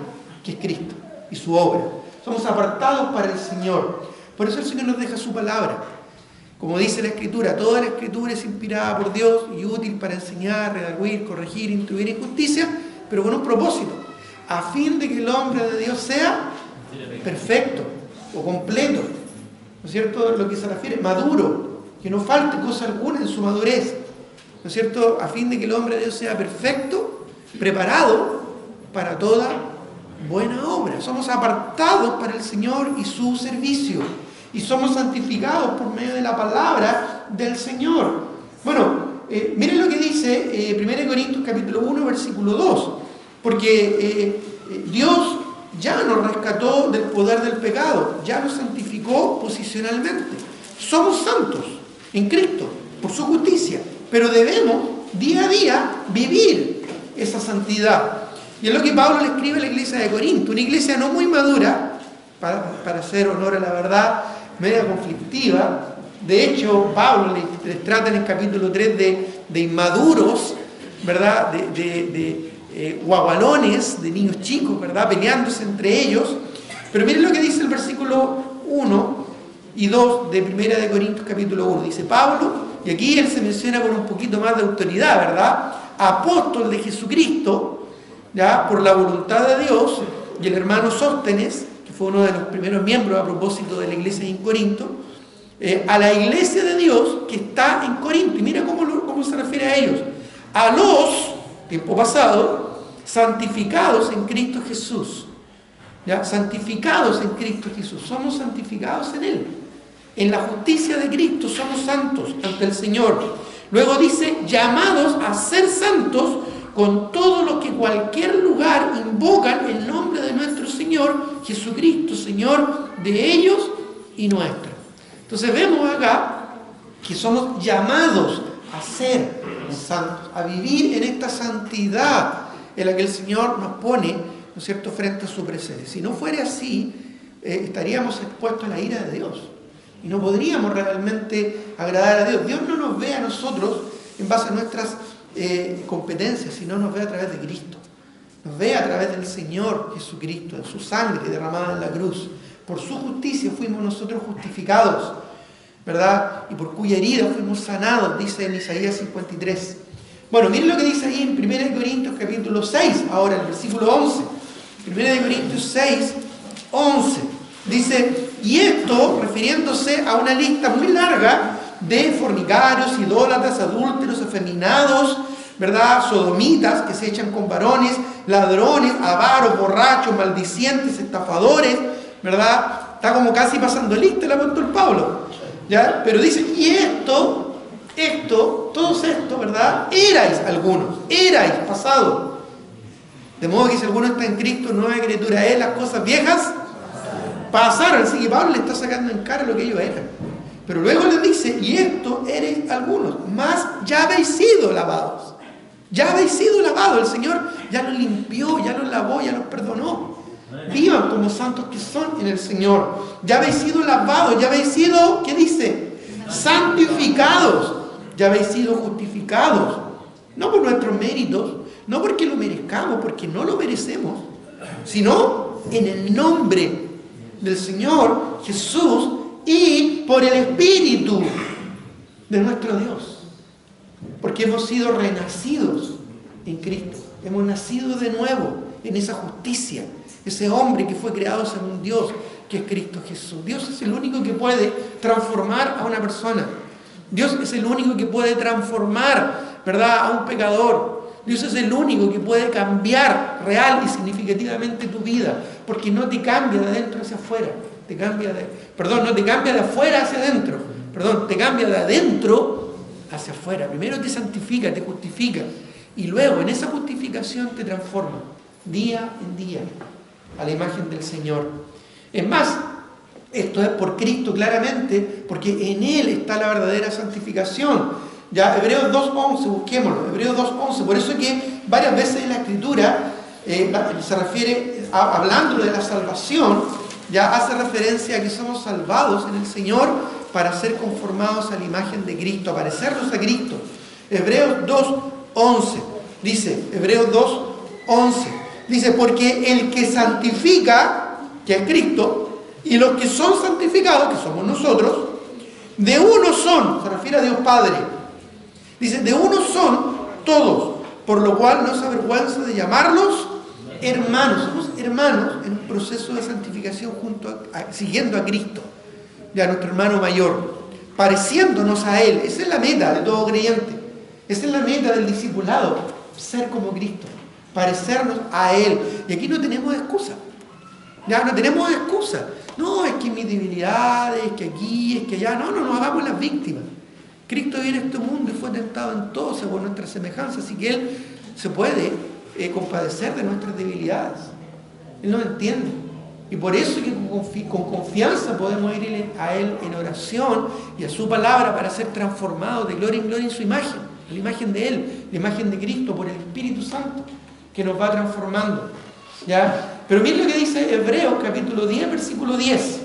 que es Cristo y su obra. Somos apartados para el Señor. Por eso el Señor nos deja su palabra. Como dice la Escritura, toda la Escritura es inspirada por Dios y útil para enseñar, redarguir, corregir, instruir en justicia, pero con un propósito, a fin de que el hombre de Dios sea perfecto o completo, ¿no es cierto? Lo que se refiere, maduro, que no falte cosa alguna en su madurez, ¿no es cierto? A fin de que el hombre de Dios sea perfecto, preparado para toda buena obra. Somos apartados para el Señor y su servicio. Y somos santificados por medio de la palabra del Señor. Bueno, miren lo que dice 1 Corintios capítulo 1, versículo 2. Porque Dios ya nos rescató del poder del pecado, ya nos santificó posicionalmente. Somos santos en Cristo, por su justicia, pero debemos día a día vivir esa santidad. Y es lo que Pablo le escribe a la iglesia de Corinto, una iglesia no muy madura, para hacer honor a la verdad, media conflictiva. De hecho, Pablo les trata en el capítulo 3 de inmaduros, ¿verdad? De guagualones, de niños chicos, ¿verdad? Peleándose entre ellos. Pero miren lo que dice el versículo 1 y 2 de 1 de Corintios capítulo 1. Dice Pablo, y aquí él se menciona con un poquito más de autoridad, ¿verdad? Apóstol de Jesucristo, ¿ya? Por la voluntad de Dios, y el hermano Sóstenes, que fue uno de los primeros miembros a propósito de la iglesia en Corinto, a la iglesia de Dios que está en Corinto. Y mira cómo se refiere a ellos. A los, tiempo pasado, santificados en Cristo Jesús. ¿Ya? Santificados en Cristo Jesús. Somos santificados en Él. En la justicia de Cristo somos santos ante el Señor. Luego dice, llamados a ser santos con todo lo que cualquier lugar invocan el nombre de nuestro Señor Jesucristo, Señor de ellos y nuestro. Entonces vemos acá que somos llamados a ser santos, a vivir en esta santidad en la que el Señor nos pone, ¿no es cierto?, frente a su presencia. Si no fuera así, estaríamos expuestos a la ira de Dios y no podríamos realmente agradar a Dios. Dios no nos ve a nosotros en base a nuestras competencias, sino nos ve a través de Cristo. Nos ve a través del Señor Jesucristo, en su sangre derramada en la cruz. Por su justicia fuimos nosotros justificados, ¿verdad? Y por cuya herida fuimos sanados, dice en Isaías 53. Bueno, miren lo que dice ahí en 1 Corintios capítulo 6, ahora el versículo 11. 1 Corintios 6, 11. Dice, y esto refiriéndose a una lista muy larga de fornicarios, idólatras, adúlteros, afeminados, ¿verdad? Sodomitas que se echan con varones, ladrones, avaros, borrachos, maldicientes, estafadores, ¿verdad? Está como casi pasando lista el apóstol Pablo, ¿ya? Pero dice, y todos estos, ¿verdad? Erais algunos, erais pasado. De modo que si alguno está en Cristo, nueva criatura es, las cosas viejas pasaron. Así que Pablo le está sacando en cara lo que ellos eran. Pero luego les dice, y esto erais algunos, más ya habéis sido lavados. Ya habéis sido lavados, el Señor ya los limpió, ya los lavó, ya los perdonó. Vivan como santos que son en el Señor. Ya habéis sido lavados, ya habéis sido, ¿qué dice? Santificados. Ya habéis sido justificados. No por nuestros méritos, no porque lo merezcamos, porque no lo merecemos, sino en el nombre del Señor Jesús y por el Espíritu de nuestro Dios. Porque hemos sido renacidos en Cristo. Hemos nacido de nuevo en esa justicia. Ese hombre que fue creado según un Dios, que es Cristo Jesús. Dios es el único que puede transformar a una persona. Dios es el único que puede transformar, ¿verdad?, a un pecador. Dios es el único que puede cambiar real y significativamente tu vida. Porque no te cambia de adentro hacia afuera. No te cambia de afuera hacia adentro. Te cambia de adentro hacia afuera. Primero te santifica, te justifica. Y luego en esa justificación te transforma día en día a la imagen del Señor. Es más, Esto es por Cristo claramente, porque en Él está la verdadera santificación. Ya, Hebreos 2.11, busquémoslo, Hebreos 2.11. Por eso que varias veces en la Escritura se refiere, hablando de la salvación, ya hace referencia a que somos salvados en el Señor para ser conformados a la imagen de Cristo, a parecernos a Cristo. Hebreos 2.11, dice, Hebreos 2.11, dice, porque el que santifica, que es Cristo, y los que son santificados, que somos nosotros, de uno son, se refiere a Dios Padre, dice, de uno son todos, por lo cual no se avergüenza de llamarlos hermanos. Somos hermanos en un proceso de santificación siguiendo a Cristo, ya nuestro hermano mayor, pareciéndonos a Él. Esa es la meta de todo creyente, esa es la meta del discipulado, ser como Cristo, parecernos a Él. Y aquí no tenemos excusa, ya no tenemos excusa. No, es que mis debilidades, es que aquí, es que allá. No nos hagamos las víctimas. Cristo viene a este mundo y fue tentado en todo según nuestra semejanza, así que Él se puede compadecer de nuestras debilidades. Él nos entiende. Y por eso que con confianza podemos ir a Él en oración y a su palabra para ser transformados de gloria en gloria en su imagen, la imagen de Él, la imagen de Cristo, por el Espíritu Santo que nos va transformando. ¿Ya? Pero miren lo que dice Hebreos capítulo 10, versículo 10.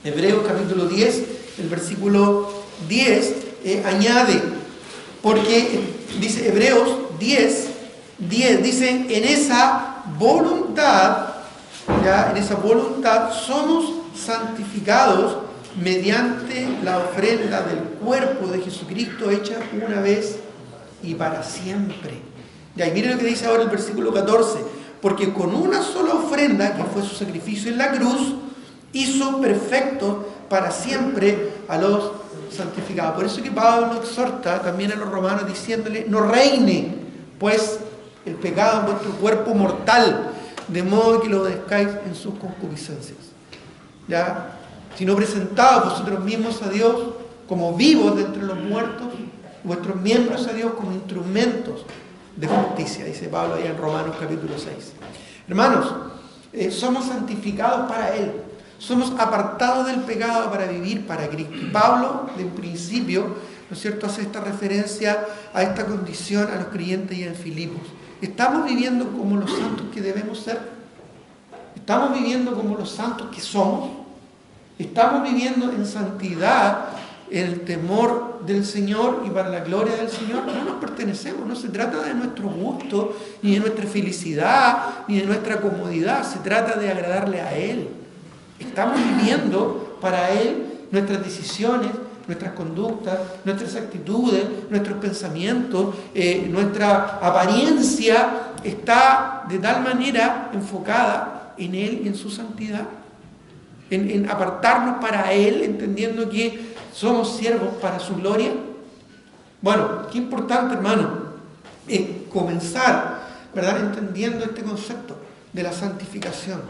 Hebreos capítulo 10, el versículo 10 añade, porque dice Hebreos 10, dice, en esa voluntad, ya, en esa voluntad somos santificados mediante la ofrenda del cuerpo de Jesucristo hecha una vez y para siempre. Ya, y miren lo que dice ahora el versículo 14. Porque con una sola ofrenda, que fue su sacrificio en la cruz, hizo perfecto para siempre a los santificados. Por eso que Pablo exhorta también a los romanos diciéndole, no reine pues el pecado en vuestro cuerpo mortal, de modo que lo obedezcáis en sus concupiscencias. ¿Ya? Sino presentaos vosotros mismos a Dios como vivos de entre los muertos, vuestros miembros a Dios como instrumentos de justicia, dice Pablo ahí en Romanos capítulo 6. Hermanos, somos santificados para Él, somos apartados del pecado para vivir para Cristo. Y Pablo, de un principio, ¿no es cierto?, hace esta referencia a esta condición a los creyentes y en Filipos. ¿Estamos viviendo como los santos que debemos ser? ¿Estamos viviendo como los santos que somos? ¿Estamos viviendo en santidad, en el temor del Señor y para la gloria del Señor? No nos pertenecemos, no se trata de nuestro gusto, ni de nuestra felicidad, ni de nuestra comodidad, se trata de agradarle a Él. Estamos viviendo para Él nuestras decisiones, nuestras conductas, nuestras actitudes, nuestros pensamientos, nuestra apariencia está de tal manera enfocada en Él y en su santidad, en apartarnos para Él, entendiendo que somos siervos para su gloria. Bueno, qué importante, hermano, comenzar, ¿verdad?, entendiendo este concepto de la santificación.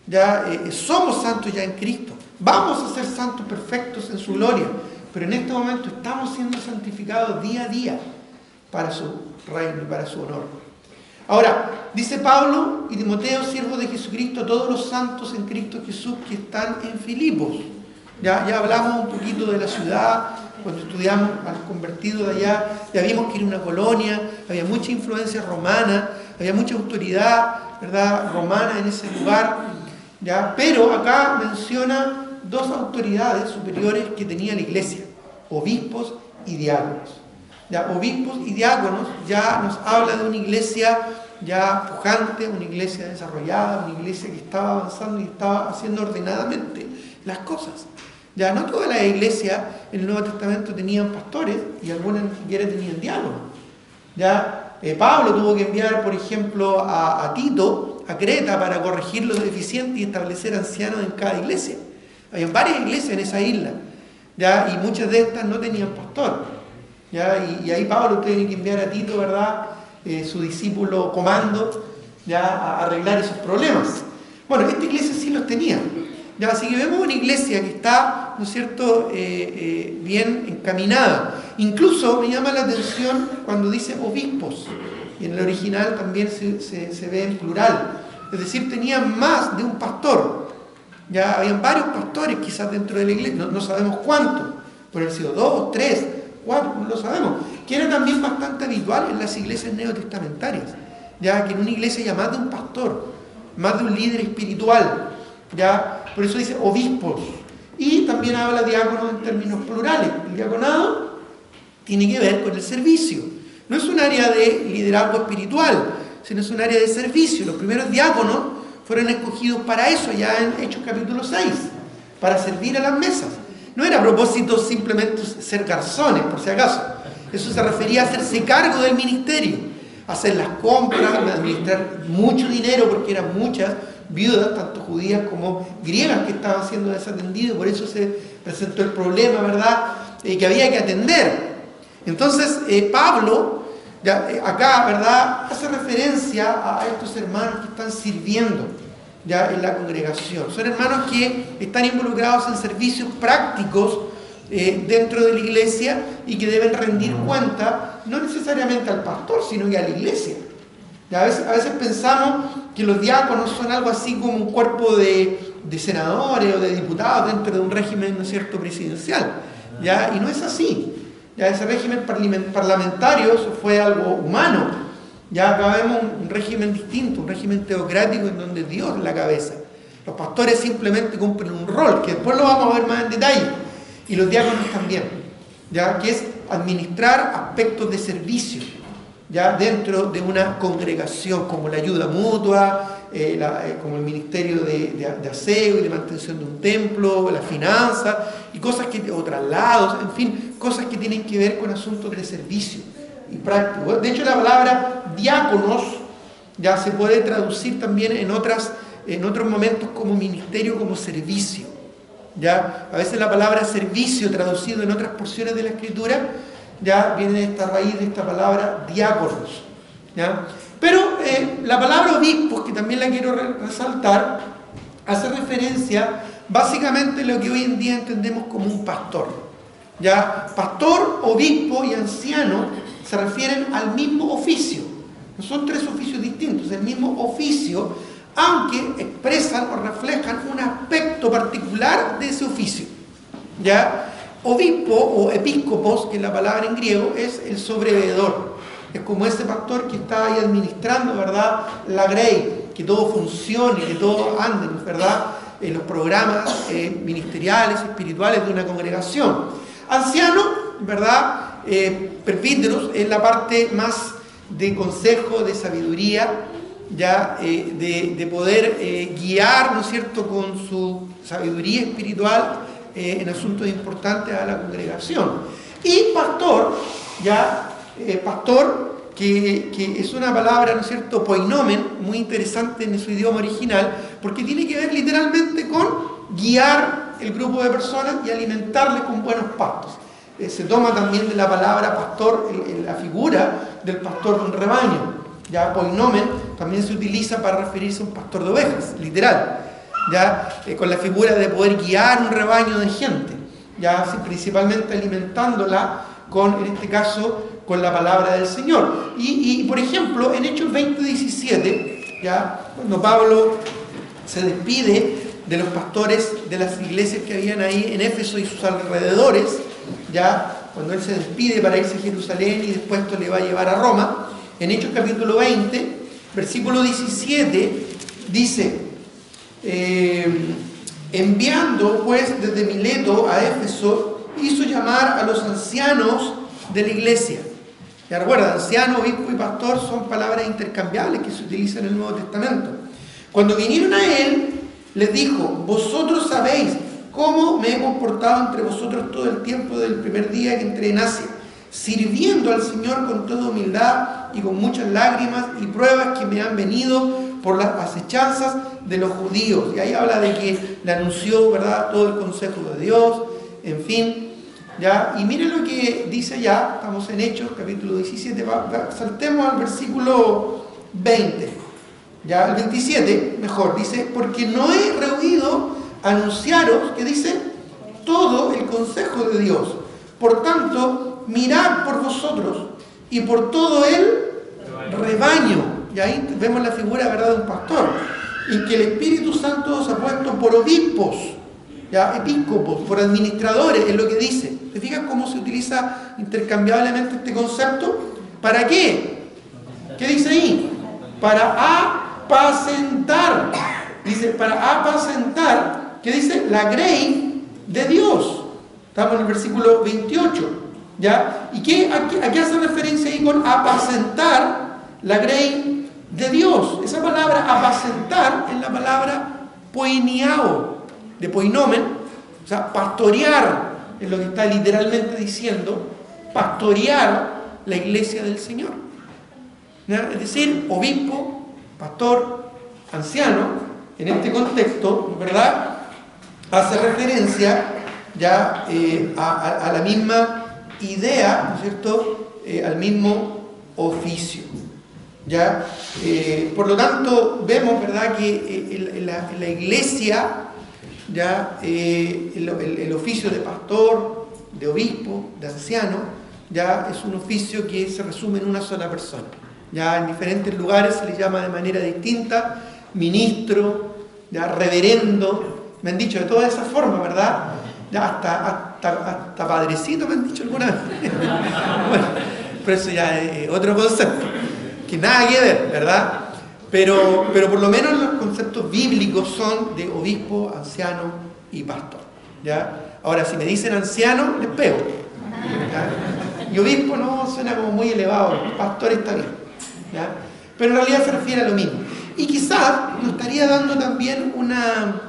Ya somos santos ya en Cristo, vamos a ser santos perfectos en su gloria, pero en este momento estamos siendo santificados día a día para su reino y para su honor. Ahora, dice Pablo y Timoteo, siervos de Jesucristo, a todos los santos en Cristo Jesús que están en Filipos. Ya hablamos un poquito de la ciudad, cuando estudiamos a los convertidos de allá, ya vimos que era una colonia, había mucha influencia romana, había mucha autoridad, ¿verdad?, romana en ese lugar, ¿ya? Pero acá menciona dos autoridades superiores que tenía la iglesia, obispos y diáconos. Ya, obispos y diáconos ya nos habla de una iglesia ya pujante, una iglesia desarrollada, una iglesia que estaba avanzando y estaba haciendo ordenadamente las cosas. Ya no todas las iglesias en el Nuevo Testamento tenían pastores y algunas ni siquiera tenían diáconos. Ya Pablo tuvo que enviar, por ejemplo, a Tito a Creta para corregir los deficientes y establecer ancianos en cada iglesia. Había varias iglesias en esa isla, ya, y muchas de estas no tenían pastor. ¿Ya? Y ahí Pablo tiene que enviar a Tito, ¿verdad?, su discípulo comando, ya, a arreglar esos problemas. Bueno, esta iglesia sí los tenía. ¿Ya? Así que vemos una iglesia que está, ¿no es cierto?, bien encaminada. Incluso me llama la atención cuando dice obispos, y en el original también se ve en plural. Es decir, tenía más de un pastor. Ya habían varios pastores quizás dentro de la iglesia, no sabemos cuántos, pueden haber sido 2, 3, 4, no lo sabemos, que era también bastante habitual en las iglesias neotestamentarias, ya que en una iglesia hay más de un pastor, más de un líder espiritual, ya, por eso dice obispos, y también habla diáconos en términos plurales. El diaconado tiene que ver con el servicio, no es un área de liderazgo espiritual, sino es un área de servicio. Los primeros diáconos fueron escogidos para eso, ya en Hechos capítulo 6, para servir a las mesas. No era a propósito simplemente ser garzones, por si acaso. Eso se refería a hacerse cargo del ministerio, hacer las compras, administrar mucho dinero, porque eran muchas viudas, tanto judías como griegas, que estaban siendo desatendidas. Por eso se presentó el problema, ¿verdad?, que había que atender. Entonces, Pablo, acá, ¿verdad?, hace referencia a estos hermanos que están sirviendo ya en la congregación. Son hermanos que están involucrados en servicios prácticos dentro de la iglesia y que deben rendir cuenta, no necesariamente al pastor, sino que a la iglesia. Ya, a veces pensamos que los diáconos son algo así como un cuerpo de senadores o de diputados dentro de un régimen, ¿no es cierto?, presidencial. ¿Ya? Y no es así. Ya, ese régimen parlamentario fue algo humano. Ya acá vemos un régimen distinto, un régimen teocrático en donde Dios es la cabeza. Los pastores simplemente cumplen un rol, que después lo vamos a ver más en detalle. Y los diáconos también, ya, que es administrar aspectos de servicio, ya, dentro de una congregación, como la ayuda mutua, como el ministerio de aseo y de mantención de un templo, la finanza, y cosas o traslados, en fin, cosas que tienen que ver con asuntos de servicio y práctico. De hecho, la palabra diáconos ya se puede traducir también en otros momentos como ministerio, como servicio. Ya, a veces la palabra servicio, traducido en otras porciones de la Escritura, ya viene de esta raíz, de esta palabra diáconos. ¿Ya? Pero la palabra obispos, que también la quiero resaltar, hace referencia básicamente a lo que hoy en día entendemos como un pastor. ¿Ya? Pastor, obispo y anciano se refieren al mismo oficio. No son tres oficios distintos, el mismo oficio, aunque expresan o reflejan un aspecto particular de ese oficio. ¿Ya? Obispo o episcopos, que es la palabra en griego, es el sobreveedor. Es como ese pastor que está ahí administrando, ¿verdad?, la grey, que todo funcione, que todo ande, ¿verdad?, en los programas ministeriales, espirituales de una congregación. Anciano, ¿verdad?, presbíteros, es la parte más de consejo, de sabiduría, ya de poder guiar, ¿no es cierto?, con su sabiduría espiritual en asuntos importantes a la congregación. Y pastor, ya pastor, que es una palabra, ¿no es cierto?, poinomen, muy interesante en su idioma original, porque tiene que ver literalmente con guiar el grupo de personas y alimentarles con buenos pastos. Se toma también de la palabra pastor la figura del pastor de un rebaño. Ya poinomen también se utiliza para referirse a un pastor de ovejas, literal. Ya con la figura de poder guiar un rebaño de gente, ya principalmente alimentándola con, en este caso, con la palabra del Señor. Y por ejemplo, en Hechos 20:17, ya cuando Pablo se despide de los pastores de las iglesias que habían ahí en Éfeso y sus alrededores, ya cuando él se despide para irse a Jerusalén y después esto le va a llevar a Roma, en Hechos capítulo 20, versículo 17, dice: enviando pues desde Mileto a Éfeso, hizo llamar a los ancianos de la iglesia. Ya recuerda, anciano, obispo y pastor son palabras intercambiables que se utilizan en el Nuevo Testamento. Cuando vinieron a él, les dijo: vosotros sabéis cómo me he comportado entre vosotros todo el tiempo del primer día que entré en Asia, sirviendo al Señor con toda humildad y con muchas lágrimas y pruebas que me han venido por las acechanzas de los judíos. Y ahí habla de que le anunció, ¿verdad?, todo el consejo de Dios, en fin. ¿Ya? Y miren lo que dice ya, estamos en Hechos, capítulo 17, saltemos al versículo 20, ya el 27, mejor, dice: porque no he rehuido anunciaros, que dice, todo el consejo de Dios. Por tanto, mirad por vosotros y por todo el rebaño. Y ahí vemos la figura, ¿verdad?, de un pastor. en que el Espíritu Santo os ha puesto por obispos, ¿ya? Episcopos, por administradores, es lo que dice. ¿Te fijas cómo se utiliza intercambiablemente este concepto? ¿Para qué? ¿Qué dice ahí? Para apacentar. Dice, para apacentar, ¿qué dice? La grey de Dios. Estamos en el versículo 28, ¿ya? ¿Y a qué hace referencia ahí con apacentar la grey de Dios? Esa palabra apacentar es la palabra poiniao, de poinomen, o sea, pastorear, es lo que está literalmente diciendo, pastorear la iglesia del Señor. ¿Ya? Es decir, obispo, pastor, anciano, en este contexto, ¿verdad?, hace referencia ya a la misma idea, ¿no es cierto?, al mismo oficio. ¿Ya? Por lo tanto, vemos, ¿verdad?, que en la iglesia, ya el oficio de pastor, de obispo, de anciano, ya es un oficio que se resume en una sola persona. Ya en diferentes lugares se le llama de manera distinta, ministro, ya reverendo, me han dicho de todas esas formas, ¿verdad? Ya hasta padrecito me han dicho alguna vez. Bueno, pero eso ya es otro concepto, que nada que ver, ¿verdad? Pero por lo menos los conceptos bíblicos son de obispo, anciano y pastor, ¿ya? Ahora, si me dicen anciano, les pego, ¿ya? Y obispo no suena como muy elevado, pastor está bien, ¿ya? Pero en realidad se refiere a lo mismo. Y quizás nos estaría dando también una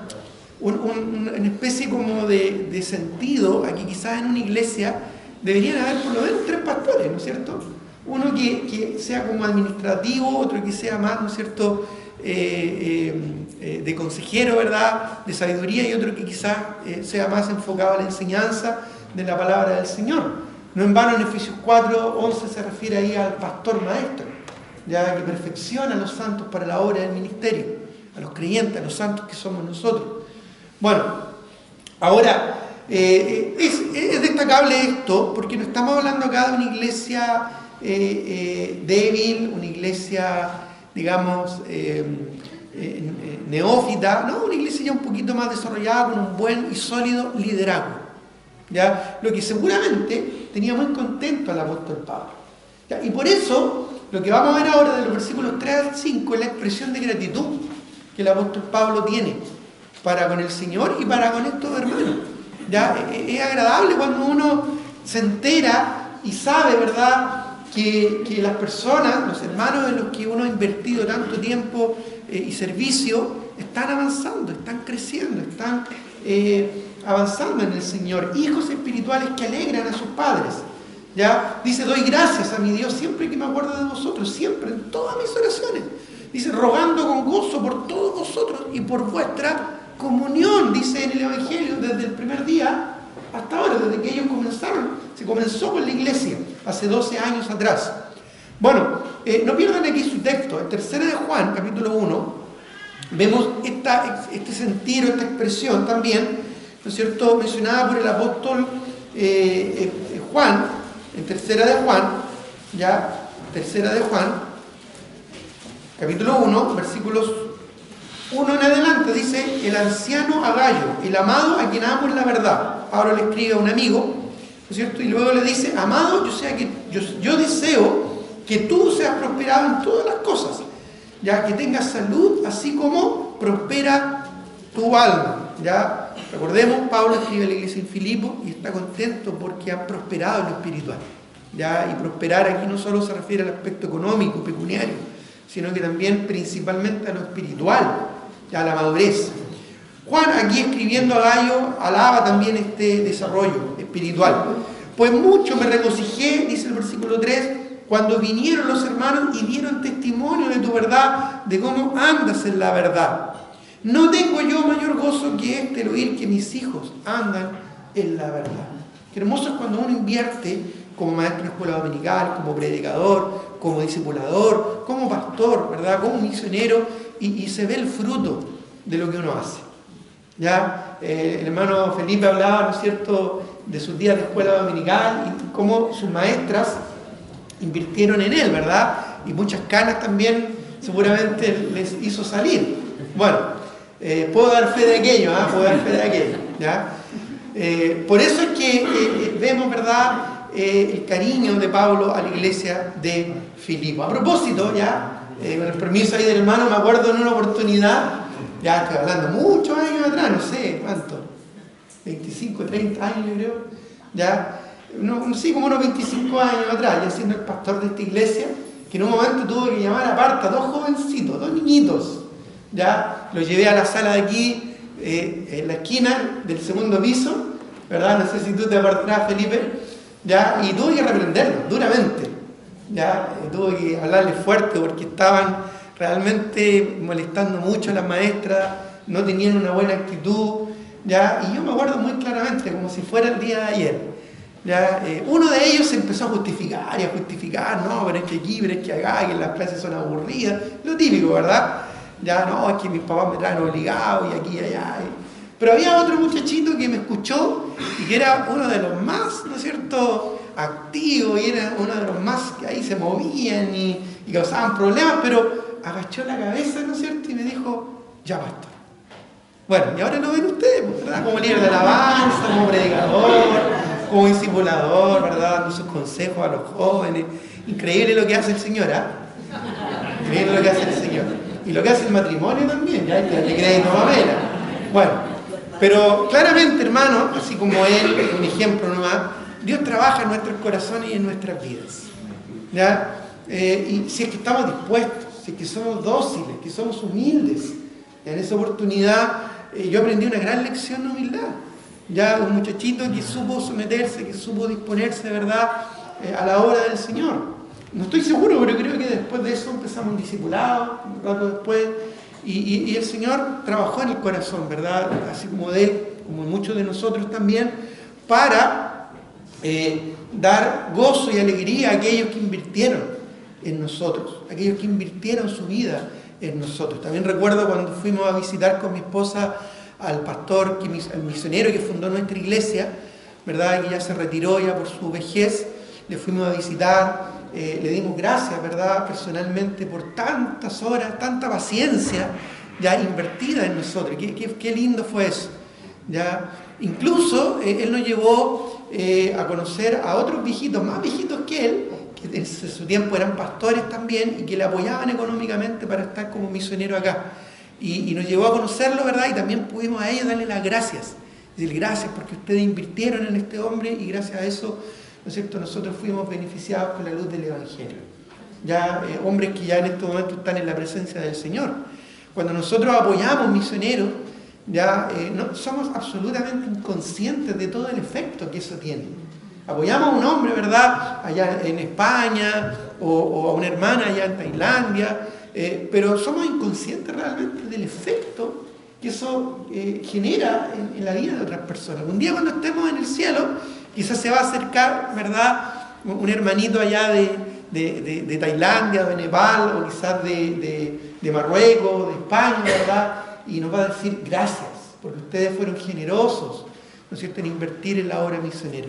especie como de sentido, aquí quizás en una iglesia deberían haber por lo menos 3 pastores, ¿no es cierto? Uno que sea como administrativo, otro que sea más, ¿no es cierto?, de consejero, ¿verdad?, de sabiduría, y otro que quizás sea más enfocado a la enseñanza de la palabra del Señor. No en vano en Efesios 4:11 se refiere ahí al pastor maestro, ya que perfecciona a los santos para la obra del ministerio, a los creyentes, a los santos que somos nosotros. Bueno, ahora, es destacable esto porque no estamos hablando acá de una iglesia débil, una iglesia, digamos, neófita, no, una iglesia ya un poquito más desarrollada con un buen y sólido liderazgo, ¿ya? Lo que seguramente tenía muy contento al apóstol Pablo, ¿ya? Y por eso lo que vamos a ver ahora de los versículos 3 al 5 es la expresión de gratitud que el apóstol Pablo tiene para con el Señor y para con estos hermanos. ¿Ya? Es agradable cuando uno se entera y sabe, ¿verdad?, que las personas, los hermanos en los que uno ha invertido tanto tiempo y servicio, están avanzando, están creciendo, están avanzando en el Señor. Hijos espirituales que alegran a sus padres. ¿Ya? Dice, doy gracias a mi Dios siempre que me acuerdo de vosotros, siempre, en todas mis oraciones. Dice, rogando con gozo por todos vosotros y por vuestra comunión, dice en el Evangelio, desde el primer día hasta ahora, desde que ellos comenzaron. Se comenzó con la iglesia, hace 12 años atrás. Bueno, no pierdan aquí su texto. En 3 de Juan, capítulo 1, vemos este sentido, esta expresión también, ¿no es cierto?, mencionada por el apóstol Juan, en 3 de Juan, ya, 3 de Juan, capítulo 1, versículos 1 en adelante, dice, el anciano a Gayo, el amado a quien amo en la verdad. Pablo le escribe a un amigo, ¿no es cierto?, y luego le dice, amado, yo deseo que tú seas prosperado en todas las cosas, ya que tengas salud, así como prospera tu alma. Ya recordemos, Pablo escribe a la iglesia en Filipo y está contento porque han prosperado en lo espiritual. Ya, y prosperar aquí no solo se refiere al aspecto económico, pecuniario, sino que también principalmente a lo espiritual, ya a la madurez. Juan, aquí escribiendo a Gayo, alaba también este desarrollo espiritual. Pues mucho me regocijé, dice el versículo 3, cuando vinieron los hermanos y dieron testimonio de tu verdad, de cómo andas en la verdad. No tengo yo mayor gozo que el oír que mis hijos andan en la verdad. Qué hermoso es cuando uno invierte como maestro de escuela dominical, como predicador, como discipulador, como pastor, ¿verdad?, como misionero, y se ve el fruto de lo que uno hace. Ya, el hermano Felipe hablaba, ¿no es cierto?, de sus días de escuela dominical y cómo sus maestras invirtieron en él, ¿verdad? Y muchas canas también seguramente les hizo salir, Bueno, puedo dar fe de aquello, puedo dar fe de aquello, ¿ya? Por eso es que vemos, ¿verdad?, el cariño de Pablo a la iglesia de Filipo. A propósito, ya, con el permiso ahí del hermano, me acuerdo en una oportunidad, ya estoy hablando muchos años atrás, no sé cuánto, 25, 30 años yo creo, ya, no, sí, como unos 25 años atrás, ya siendo el pastor de esta iglesia, que en un momento tuve que llamar aparte a 2 jovencitos, 2 niñitos, ya, los llevé a la sala de aquí, en la esquina del segundo piso, ¿verdad? No sé si tú te acordarás, Felipe, ya, y tuve que reprenderlos duramente, ya, tuve que hablarles fuerte porque estaban realmente molestando mucho a las maestras, no tenían una buena actitud, ya, y yo me acuerdo muy claramente, como si fuera el día de ayer, ya, uno de ellos se empezó a justificar, no, pero es que aquí, pero es que acá, que las clases son aburridas, lo típico, ¿verdad? Ya, no, es que mis papás me traen obligado y aquí y allá. Pero había otro muchachito que me escuchó y que era uno de los más, ¿no es cierto?, activos, y era uno de los más que ahí se movían y causaban problemas, pero agachó la cabeza, ¿no es cierto?, y me dijo, ya basta. Bueno, y ahora lo ven ustedes, ¿verdad?, como líder de alabanza, como predicador, como discipulador, ¿verdad?, dando sus consejos a los jóvenes. Increíble lo que hace el Señor, Increíble lo que hace el Señor. Y lo que hace el matrimonio también, ya hay que darle crédito a Pamela. Bueno, pero claramente, hermano, así como él, un ejemplo nomás, Dios trabaja en nuestros corazones y en nuestras vidas, ¿ya? Y si es que estamos dispuestos, si es que somos dóciles, que somos humildes, en esa oportunidad yo aprendí una gran lección de humildad, ya, un muchachito que supo someterse, que supo disponerse, ¿verdad?, a la obra del Señor. No estoy seguro, pero creo que después de eso empezamos un discipulado, un rato después, y el Señor trabajó en el corazón, ¿verdad?, así como de él, como muchos de nosotros también, para dar gozo y alegría a aquellos que invirtieron en nosotros, aquellos que invirtieron su vida en nosotros. También recuerdo cuando fuimos a visitar con mi esposa al pastor, al misionero que fundó nuestra iglesia, ¿verdad?, que ya se retiró ya por su vejez, le fuimos a visitar, le dimos gracias, ¿verdad?, personalmente por tantas horas, tanta paciencia ya invertida en nosotros. Qué lindo fue eso, ¿ya? Incluso él nos llevó a conocer a otros viejitos, más viejitos que él, que en su tiempo eran pastores también y que le apoyaban económicamente para estar como misionero acá. Y nos llevó a conocerlo, ¿verdad? Y también pudimos a ellos darle las gracias. Decirle gracias porque ustedes invirtieron en este hombre y gracias a eso, ¿no es cierto?, nosotros fuimos beneficiados con la luz del Evangelio. Ya hombres que ya en este momento están en la presencia del Señor. Cuando nosotros apoyamos misioneros, ya no, somos absolutamente inconscientes de todo el efecto que eso tiene. Apoyamos a un hombre, ¿verdad?, allá en España, o a una hermana allá en Tailandia, pero somos inconscientes realmente del efecto que eso genera en la vida de otras personas. Un día cuando estemos en el cielo, quizás se va a acercar, ¿verdad?, un hermanito allá de Tailandia, de Nepal, o quizás de Marruecos, de España, ¿verdad?, y nos va a decir gracias, porque ustedes fueron generosos, ¿no es cierto?, en invertir en la obra misionera.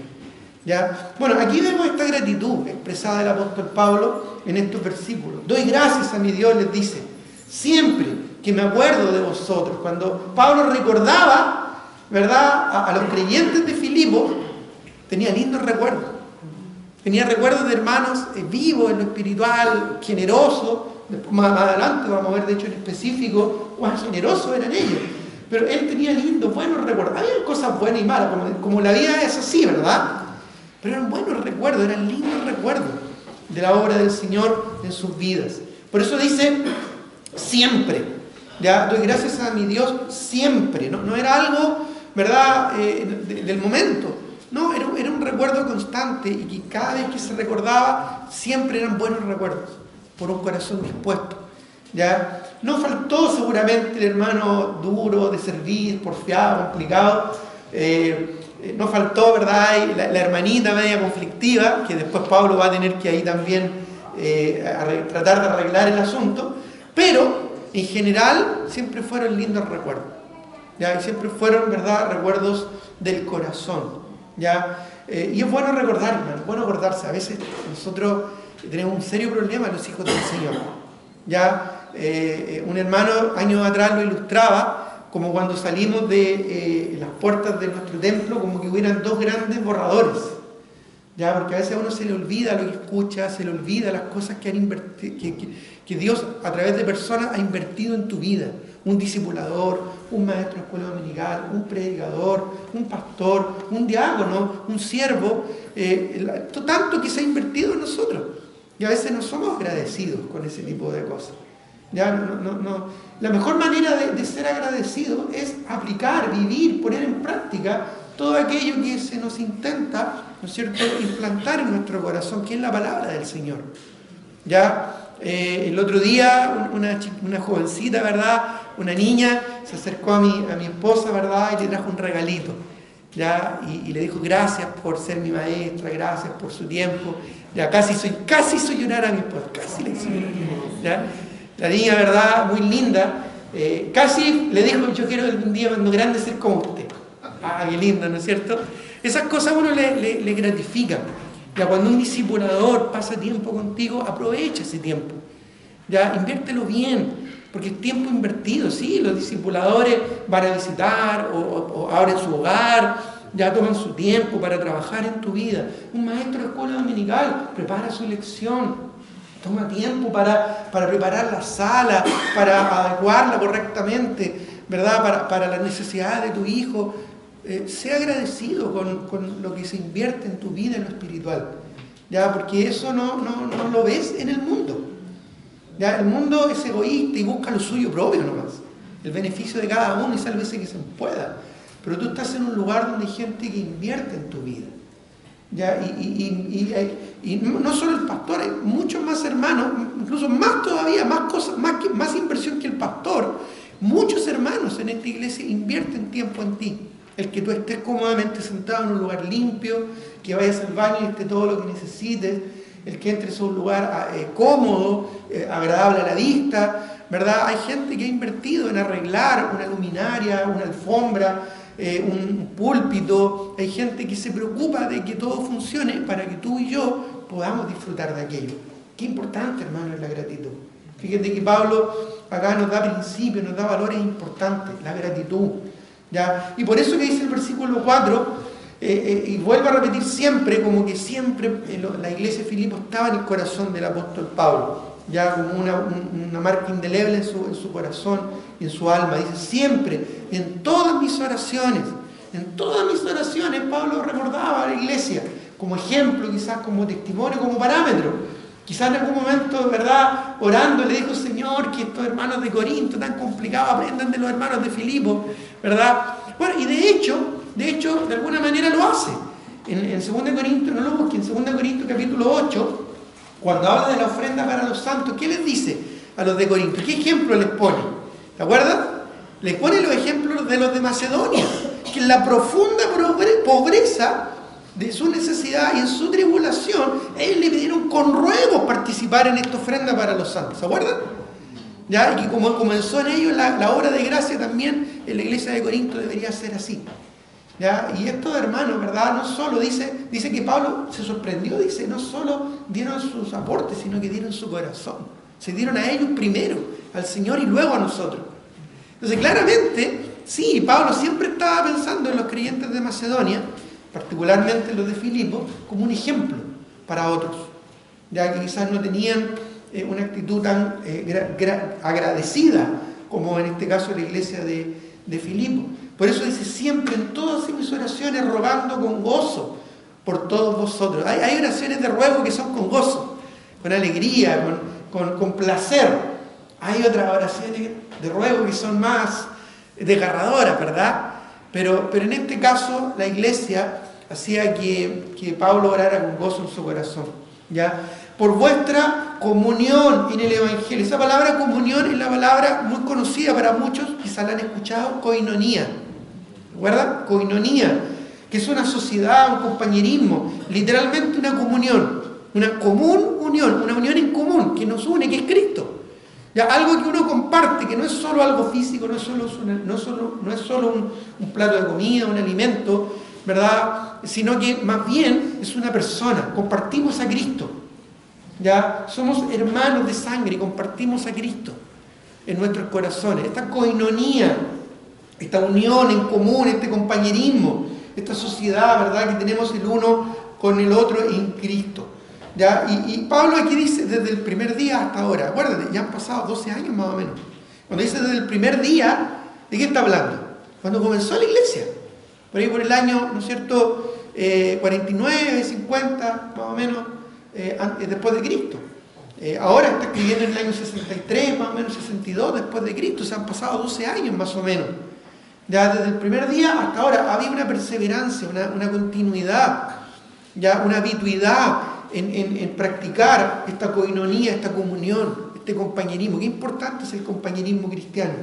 ¿Ya? Bueno, aquí vemos esta gratitud expresada del apóstol Pablo en estos versículos. Doy gracias a mi Dios, les dice, siempre que me acuerdo de vosotros. Cuando Pablo recordaba, ¿verdad?, a los creyentes de Filipo, tenía lindos recuerdos. Tenía recuerdos de hermanos vivos en lo espiritual, generosos. Después, más adelante vamos a ver, de hecho, en específico, cuán generosos eran ellos. Pero él tenía lindos, buenos recuerdos. Había cosas buenas y malas, como la vida es así, ¿verdad? Pero eran buenos recuerdos, eran lindos recuerdos de la obra del Señor en sus vidas. Por eso dice, siempre. Ya, doy gracias a mi Dios siempre. No era algo, ¿verdad?, del momento. No, era un recuerdo constante y que cada vez que se recordaba, siempre eran buenos recuerdos, por un corazón dispuesto. ¿Ya? No faltó seguramente el hermano duro de servir, porfiado, complicado. No faltó, ¿verdad?, la hermanita media conflictiva, que después Pablo va a tener que ahí también tratar de arreglar el asunto. Pero, en general, siempre fueron lindos recuerdos. ¿Ya? Y siempre fueron, ¿verdad?, recuerdos del corazón. ¿Ya? Y es bueno recordar, hermano, es bueno acordarse. A veces nosotros tenemos un serio problema, los hijos del Señor. Ya un hermano años atrás lo ilustraba como cuando salimos de las puertas de nuestro templo, como que hubieran dos grandes borradores. Ya, porque a veces a uno se le olvida lo que escucha, se le olvida las cosas que Dios a través de personas ha invertido en tu vida. Un discipulador, un maestro de escuela dominical, un predicador, un pastor, un diácono, un siervo, tanto que se ha invertido en nosotros. Y a veces no somos agradecidos con ese tipo de cosas. Ya, La mejor manera de ser agradecido es aplicar, vivir, poner en práctica todo aquello que se nos intenta, ¿no es cierto?, implantar en nuestro corazón, que es la palabra del Señor. Ya, el otro día una jovencita, ¿verdad?, una niña se acercó a mi esposa, ¿verdad?, y le trajo un regalito. ¿Ya? Y le dijo: gracias por ser mi maestra, gracias por su tiempo. Ya casi hizo llorar a mi esposa, casi le hizo llorar. ¿Ya? La niña, ¿verdad?, muy linda, casi le dijo: yo quiero algún día cuando grande ser como usted. Ah, qué lindo, ¿no es cierto? Esas cosas a uno le gratifican. Ya, cuando un discipulador pasa tiempo contigo, aprovecha ese tiempo. Ya, inviértelo bien, porque es tiempo invertido. Sí, los discipuladores van a visitar o abren su hogar, ya toman su tiempo para trabajar en tu vida. Un maestro de escuela dominical prepara su lección, toma tiempo para preparar la sala, para adecuarla correctamente, ¿verdad?, para las necesidades de tu hijo. Sea agradecido con lo que se invierte en tu vida en lo espiritual, ¿ya? Porque eso no lo ves en el mundo. ¿Ya? El mundo es egoísta y busca lo suyo propio nomás, el beneficio de cada uno y sálvese que se pueda. Pero tú estás en un lugar donde hay gente que invierte en tu vida. ¿Ya? Y no solo el pastor, hay muchos más hermanos, incluso más todavía, más cosas, más inversión que el pastor. Muchos hermanos en esta iglesia invierten tiempo en ti. El que tú estés cómodamente sentado en un lugar limpio, que vayas al baño y esté todo lo que necesites, el que entres a un lugar cómodo, agradable a la vista, ¿verdad? Hay gente que ha invertido en arreglar una luminaria, una alfombra, un púlpito. Hay gente que se preocupa de que todo funcione para que tú y yo podamos disfrutar de aquello. Qué importante, hermano, es la gratitud. Fíjate que Pablo acá nos da principios, nos da valores importantes, la gratitud. ¿Ya? Y por eso que dice el versículo 4, y vuelvo a repetir siempre, como que siempre la iglesia de Filipo estaba en el corazón del apóstol Pablo, ya como una marca indeleble en su corazón y en su alma. Dice: siempre, en todas mis oraciones, Pablo recordaba a la iglesia como ejemplo, quizás como testimonio, como parámetro. Quizás en algún momento, ¿verdad?, orando le dijo: Señor, que estos hermanos de Corinto tan complicados aprendan de los hermanos de Filipo, ¿verdad? Bueno, y de hecho, de alguna manera lo hace. En 2 Corintios, no lo busquen, en 2 Corintios capítulo 8, cuando habla de la ofrenda para los santos, ¿qué les dice a los de Corinto? ¿Qué ejemplo les pone? ¿Te acuerdas? Les pone los ejemplos de los de Macedonia, que en la profunda pobreza de su necesidad y en su tribulación, ellos le pidieron con ruegos participar en esta ofrenda para los santos. ¿Se acuerdan? ¿Ya? Y que como comenzó en ellos la obra de gracia, también en la iglesia de Corinto debería ser así. ¿Ya? Y estos hermanos, ¿verdad?, no solo dice que Pablo se sorprendió, dice, no solo dieron sus aportes, sino que dieron su corazón. Se dieron a ellos primero, al Señor, y luego a nosotros. Entonces, claramente, sí, Pablo siempre estaba pensando en los creyentes de Macedonia, particularmente los de Filipo, como un ejemplo para otros, ya que quizás no tenían una actitud tan agradecida como en este caso la iglesia de Filipo. Por eso dice: siempre en todas mis oraciones rogando con gozo por todos vosotros. Hay oraciones de ruego que son con gozo, con alegría, con placer. Hay otras oraciones de ruego que son más desgarradoras, ¿verdad? Pero en este caso la iglesia hacía que Pablo orara con gozo en su corazón, ¿ya? Por vuestra comunión en el Evangelio. Esa palabra comunión es la palabra muy conocida para muchos, quizás la han escuchado, koinonía. ¿Recuerdan? Koinonía, que es una sociedad, un compañerismo, literalmente una comunión, una común unión, una unión en común que nos une, que es Cristo. Ya, algo que uno comparte, que no es solo algo físico, no es solo un plato de comida, un alimento, ¿verdad?, sino que más bien es una persona. Compartimos a Cristo. Ya somos hermanos de sangre y compartimos a Cristo en nuestros corazones. Esta coinonía, esta unión en común, este compañerismo, esta sociedad, ¿verdad?, que tenemos el uno con el otro en Cristo. ¿Ya? Y Pablo aquí dice desde el primer día hasta ahora. Acuérdate, ya han pasado 12 años más o menos. Cuando dice desde el primer día, ¿de qué está hablando? Cuando comenzó la iglesia. Por ahí por el año, ¿no es cierto?, 49, 50, más o menos, después de Cristo. Ahora está escribiendo en el año 63, más o menos 62 después de Cristo. Se han pasado 12 años más o menos. Ya desde el primer día hasta ahora había una perseverancia, una continuidad, ya una habituidad en practicar esta coinonía, esta comunión, este compañerismo. Qué importante es el compañerismo cristiano,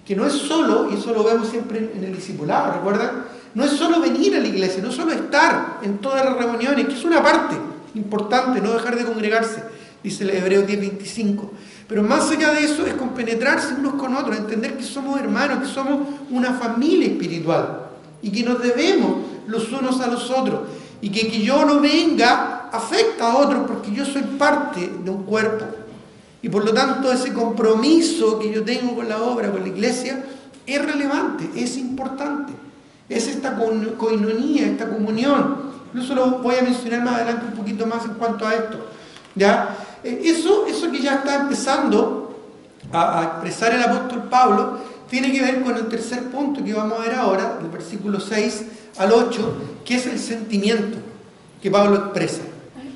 que no es solo, y eso lo vemos siempre en el discipulado, ¿recuerdan? No es solo venir a la iglesia, no es solo estar en todas las reuniones, que es una parte importante, no dejar de congregarse, dice el Hebreos 10:25. Pero más allá de eso es compenetrarse unos con otros, entender que somos hermanos, que somos una familia espiritual y que nos debemos los unos a los otros, y que yo no venga afecta a otros porque yo soy parte de un cuerpo, y por lo tanto ese compromiso que yo tengo con la obra, con la iglesia, es relevante, es importante, es esta coinonía, esta comunión. Incluso lo voy a mencionar más adelante un poquito más en cuanto a esto, ¿ya? Eso que ya está empezando a expresar el apóstol Pablo tiene que ver con el tercer punto que vamos a ver ahora, del versículo 6 al 8, que es el sentimiento que Pablo expresa.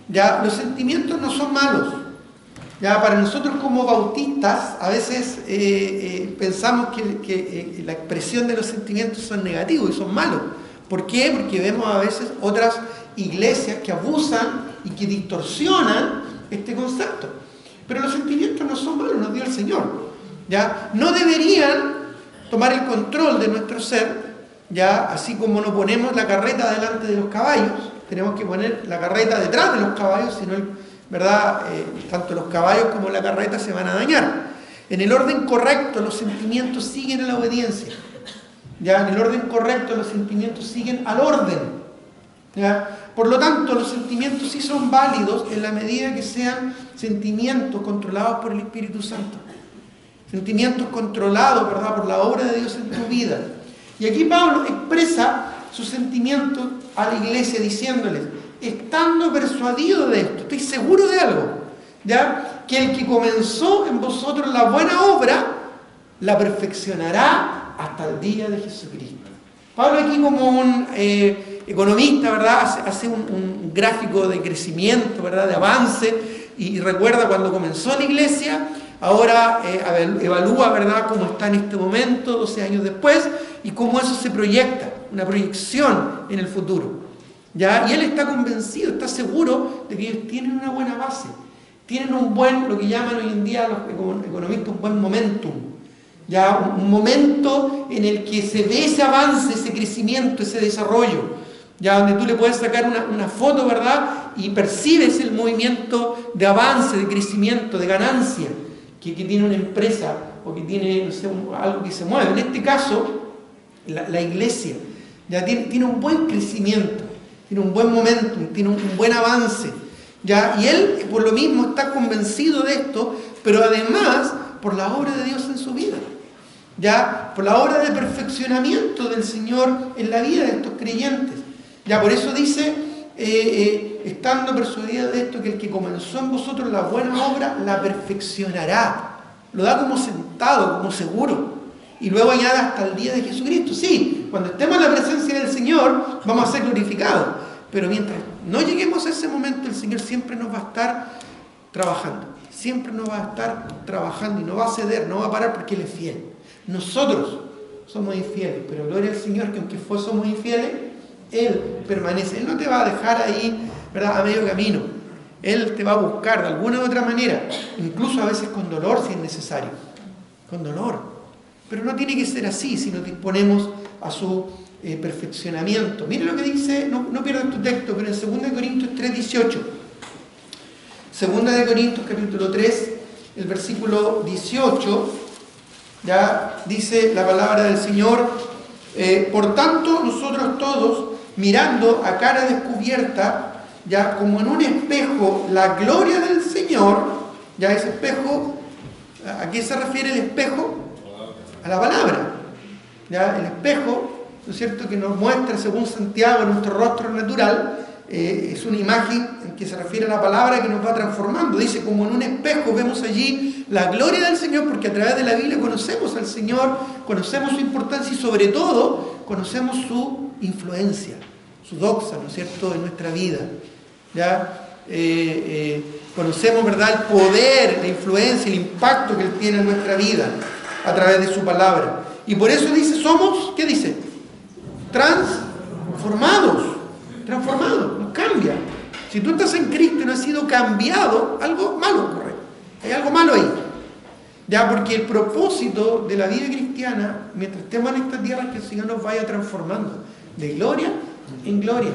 Ya, los sentimientos no son malos. Ya, para nosotros como bautistas a veces pensamos que la expresión de los sentimientos son negativos y son malos. ¿Por qué? Porque vemos a veces otras iglesias que abusan y que distorsionan este concepto. Pero los sentimientos no son malos, nos dio el Señor. ¿Ya? No deberían tomar el control de nuestro ser, ya, así como no ponemos la carreta delante de los caballos, tenemos que poner la carreta detrás de los caballos, si no, ¿verdad? Tanto los caballos como la carreta se van a dañar. En el orden correcto los sentimientos siguen a la obediencia. ¿Ya? En el orden correcto los sentimientos siguen al orden. ¿Ya? Por lo tanto, los sentimientos sí son válidos en la medida que sean sentimientos controlados por el Espíritu Santo. Sentimientos controlados, ¿verdad?, por la obra de Dios en tu vida. Y aquí Pablo expresa sus sentimientos a la iglesia diciéndoles, estando persuadido de esto, estoy seguro de algo, ¿ya?, que el que comenzó en vosotros la buena obra, la perfeccionará hasta el día de Jesucristo. Pablo aquí, como un economista, ¿verdad?, hace un gráfico de crecimiento, ¿verdad?, de avance, y recuerda cuando comenzó la iglesia. Ahora evalúa, ¿verdad?, cómo está en este momento, 12 años después, y cómo eso se proyecta, una proyección en el futuro. ¿Ya? Y él está convencido, está seguro de que ellos tienen una buena base, tienen un buen, lo que llaman hoy en día los economistas, un buen momentum. ¿Ya? Un momento en el que se ve ese avance, ese crecimiento, ese desarrollo. Ya, donde tú le puedes sacar una foto, ¿verdad?, y percibes el movimiento de avance, de crecimiento, de ganancia que tiene una empresa o que tiene, no sé, algo que se mueve. En este caso, la iglesia ya tiene un buen crecimiento, tiene un buen momentum, tiene un buen avance. ¿Ya? Y él, por lo mismo, está convencido de esto, pero además por la obra de Dios en su vida. ¿Ya? Por la obra de perfeccionamiento del Señor en la vida de estos creyentes. Ya, por eso dice, estando persuadido de esto, que el que comenzó en vosotros la buena obra, la perfeccionará. Lo da como sentado, como seguro. Y luego añade hasta el día de Jesucristo. Sí, cuando estemos en la presencia del Señor, vamos a ser glorificados. Pero mientras no lleguemos a ese momento, el Señor siempre nos va a estar trabajando. Siempre nos va a estar trabajando y no va a ceder, no va a parar porque Él es fiel. Nosotros somos infieles, pero gloria al Señor que aunque somos infieles, Él permanece. Él no te va a dejar ahí, ¿verdad?, a medio camino. Él te va a buscar de alguna u otra manera, incluso a veces con dolor si es necesario. Con dolor. Pero no tiene que ser así si nos disponemos a su perfeccionamiento. Mire lo que dice, no pierdas tu texto, pero en 2 Corintios 3:18. 2 Corintios capítulo 3, el versículo 18, ya dice la palabra del Señor, por tanto nosotros todos, mirando a cara descubierta, ya como en un espejo, la gloria del Señor, Señor, ya ese espejo, ¿a qué se refiere el espejo? A la palabra. Ya el espejo, ¿no es cierto?, que nos muestra, según Santiago, nuestro rostro natural, es una imagen en que se refiere a la palabra que nos va transformando. Dice, como en un espejo vemos allí la gloria del Señor, porque a través de la Biblia conocemos al Señor, conocemos su importancia y sobre todo conocemos su influencia, su doxa, ¿no es cierto?, en nuestra vida. ¿Ya? Conocemos, ¿verdad?, el poder, la influencia, el impacto que Él tiene en nuestra vida a través de su palabra. Y por eso dice, somos, ¿qué dice? Transformados, nos cambia. Si tú estás en Cristo y no has sido cambiado, algo malo ocurre. Hay algo malo ahí. Ya, porque el propósito de la vida cristiana, mientras estemos en esta tierra, es que el Señor nos vaya transformando de gloria en gloria.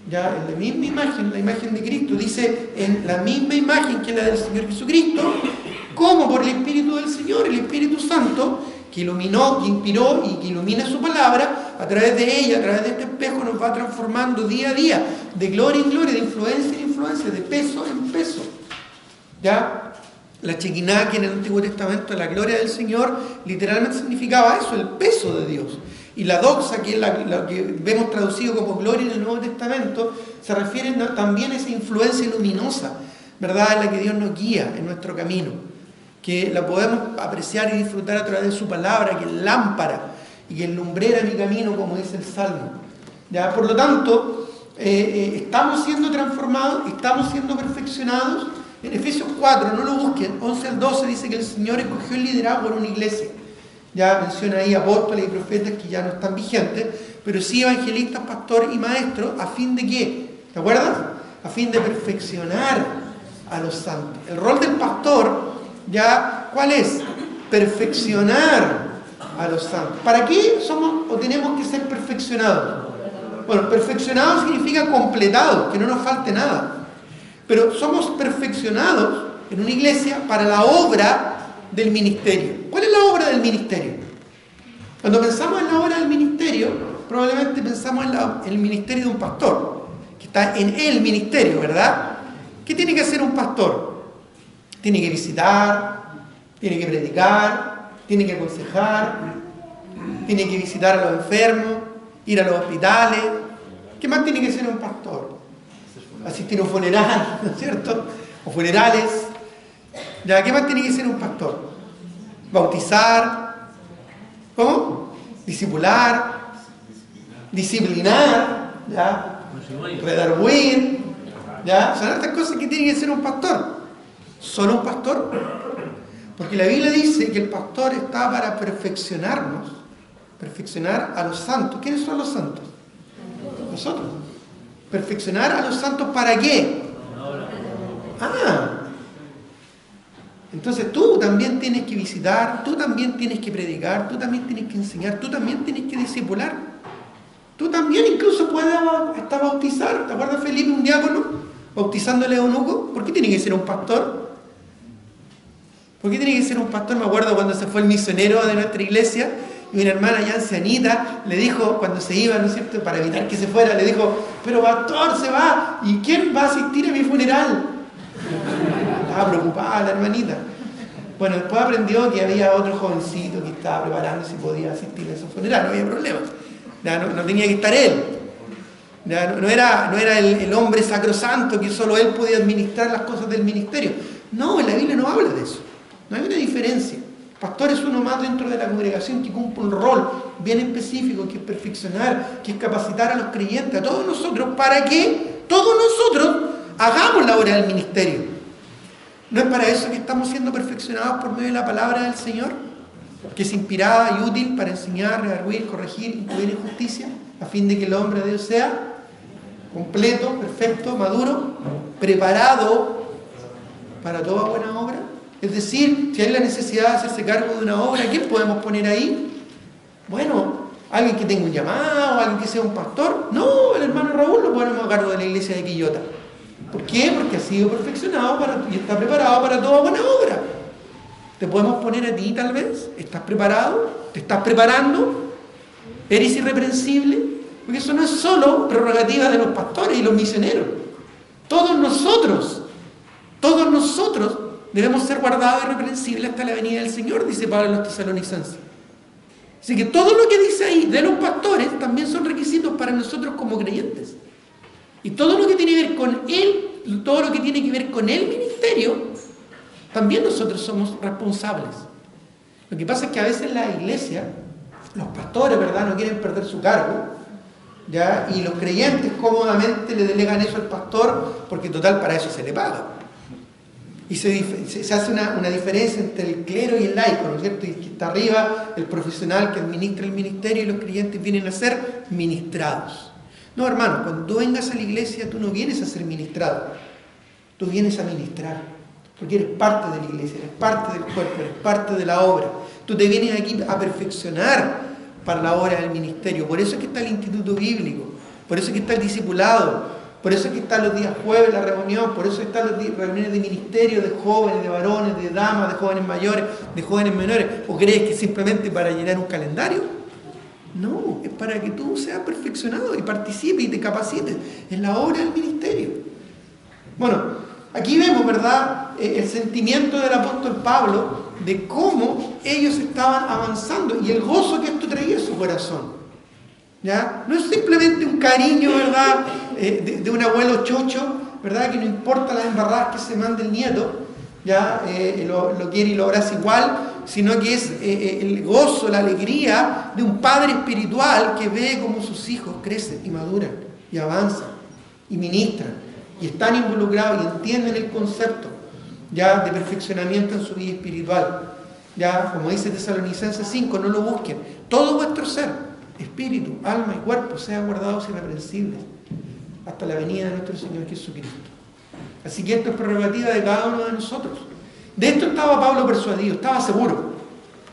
Ya, en la misma imagen, la imagen de Cristo, dice, en la misma imagen que la del Señor Jesucristo, como por el Espíritu del Señor, el Espíritu Santo, que iluminó, que inspiró y que ilumina su palabra, a través de ella, a través de este espejo, nos va transformando día a día, de gloria en gloria, de influencia en influencia, de peso en peso. ¿Ya? La Shekinah, que en el Antiguo Testamento, la gloria del Señor, literalmente significaba eso, el peso de Dios. Y la doxa, que es la que vemos traducido como gloria en el Nuevo Testamento, se refiere también a esa influencia luminosa, ¿verdad?, en la que Dios nos guía en nuestro camino, que la podemos apreciar y disfrutar a través de su palabra, que es lámpara y que es lumbrera mi camino, como dice el Salmo. ¿Ya? Por lo tanto, estamos siendo transformados, estamos siendo perfeccionados. En Efesios 4, no lo busquen, 11 al 12 dice que el Señor escogió el liderazgo en una iglesia. Ya menciona ahí apóstoles y profetas que ya no están vigentes, pero sí evangelistas, pastores y maestros, ¿a fin de qué? ¿Te acuerdas? A fin de perfeccionar a los santos. El rol del pastor, ¿ya cuál es? Perfeccionar a los santos. ¿Para qué somos o tenemos que ser perfeccionados? Bueno, perfeccionado significa completado, que no nos falte nada. Pero somos perfeccionados en una iglesia para la obra del ministerio. ¿Cuál es la obra del ministerio? Cuando pensamos en la obra del ministerio, probablemente pensamos en el ministerio de un pastor, que está en el ministerio, ¿verdad? ¿Qué tiene que hacer un pastor? Tiene que visitar, tiene que predicar, tiene que aconsejar, tiene que visitar a los enfermos, ir a los hospitales. ¿Qué más tiene que hacer un pastor? Asistir a un funeral, ¿no es cierto? O funerales. ¿Ya? ¿Qué más tiene que hacer un pastor? Bautizar. ¿Cómo? Discipular. Disciplinar. ¿Ya? Redarguir. ¿Ya? Son estas cosas que tiene que hacer un pastor. ¿Solo un pastor? Porque la Biblia dice que el pastor está para perfeccionarnos. Perfeccionar a los santos. ¿Quiénes son los santos? Nosotros. Perfeccionar a los santos, ¿para qué? Entonces tú también tienes que visitar, tú también tienes que predicar, tú también tienes que enseñar, tú también tienes que discipular. Tú también incluso puedes hasta bautizar. ¿Te acuerdas Felipe, un diácono, bautizándole a eunuco? ¿Por qué tiene que ser un pastor? ¿Por qué tiene que ser un pastor? Me acuerdo cuando se fue el misionero de nuestra iglesia, y una hermana ya ancianita le dijo, cuando se iba, ¿no es cierto?, para evitar que se fuera, le dijo, pero pastor, se va, ¿y quién va a asistir a mi funeral? Estaba preocupada la hermanita. Bueno, después aprendió que había otro jovencito que estaba preparando si podía asistir a su funeral, no había problema. Ya no tenía que estar él. Ya no era el hombre sacrosanto que solo él podía administrar las cosas del ministerio. No, en la Biblia no habla de eso. No hay una diferencia. Pastor es uno más dentro de la congregación que cumple un rol bien específico, que es perfeccionar, que es capacitar a los creyentes, a todos nosotros, para que todos nosotros hagamos la obra del ministerio. ¿No es para eso que estamos siendo perfeccionados por medio de la palabra del Señor? Que es inspirada y útil para enseñar, redarguir, corregir, instruir en justicia, a fin de que el hombre de Dios sea completo, perfecto, maduro, preparado para toda buena obra. Es decir, si hay la necesidad de hacerse cargo de una obra, ¿quién podemos poner ahí? Bueno, alguien que tenga un llamado, alguien que sea un pastor. No, el hermano Raúl lo ponemos a cargo de la iglesia de Quillota. ¿Por qué? Porque ha sido perfeccionado y está preparado para toda buena obra. ¿Te podemos poner a ti tal vez? ¿Estás preparado? ¿Te estás preparando? ¿Eres irreprensible? Porque eso no es solo prerrogativa de los pastores y los misioneros. Todos nosotros Todos nosotros debemos ser guardados irreprensibles hasta la venida del Señor, dice Pablo en los Tesalonicenses. Así que todo lo que dice ahí de los pastores también son requisitos para nosotros como creyentes. Y todo lo que tiene que ver con él, todo lo que tiene que ver con el ministerio, también nosotros somos responsables. Lo que pasa es que a veces la iglesia, los pastores, ¿verdad?, no quieren perder su cargo, ¿ya? Y los creyentes cómodamente le delegan eso al pastor porque total para eso se le paga. Y se hace una diferencia entre el clero y el laico, ¿no es cierto? Y que está arriba el profesional que administra el ministerio y los creyentes vienen a ser ministrados. No, hermano, cuando tú vengas a la iglesia, tú no vienes a ser ministrado, tú vienes a ministrar, porque eres parte de la iglesia, eres parte del cuerpo, eres parte de la obra. Tú te vienes aquí a perfeccionar para la obra del ministerio. Por eso es que está el instituto bíblico, por eso es que está el discipulado, por eso es que están los días jueves la reunión, por eso están las reuniones de ministerio, de jóvenes, de varones, de damas, de jóvenes mayores, de jóvenes menores. ¿O crees que simplemente para llenar un calendario? No, es para que tú seas perfeccionado y participes y te capacites en la obra del ministerio. Bueno, aquí vemos, ¿verdad?, el sentimiento del apóstol Pablo de cómo ellos estaban avanzando y el gozo que esto traía a su corazón. ¿Ya? No es simplemente un cariño, ¿verdad?, de un abuelo chocho, ¿verdad?, que no importa las embarradas que se mande el nieto, ¿ya? Lo quiere y lo abraza igual, sino que es el gozo, la alegría de un padre espiritual que ve cómo sus hijos crecen y maduran y avanzan y ministran y están involucrados y entienden el concepto, ¿ya?, de perfeccionamiento en su vida espiritual. Ya, como dice Tesalonicenses 5, no lo busquen. Todo vuestro ser, espíritu, alma y cuerpo, sean guardados irreprensibles hasta la venida de nuestro Señor Jesucristo. Así que esto es prerrogativa de cada uno de nosotros. De esto estaba Pablo persuadido, estaba seguro.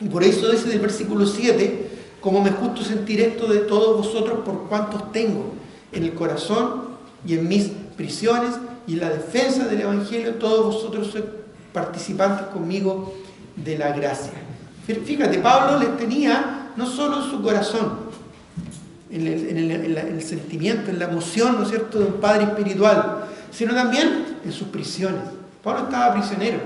Y por eso dice del versículo 7, como me es justo sentir esto de todos vosotros por cuantos tengo en el corazón y en mis prisiones y en la defensa del Evangelio, todos vosotros sois participantes conmigo de la gracia. Fíjate, Pablo les tenía no solo en su corazón, en el sentimiento, en la emoción, ¿no es cierto?, de un padre espiritual, sino también en sus prisiones. Pablo estaba prisionero,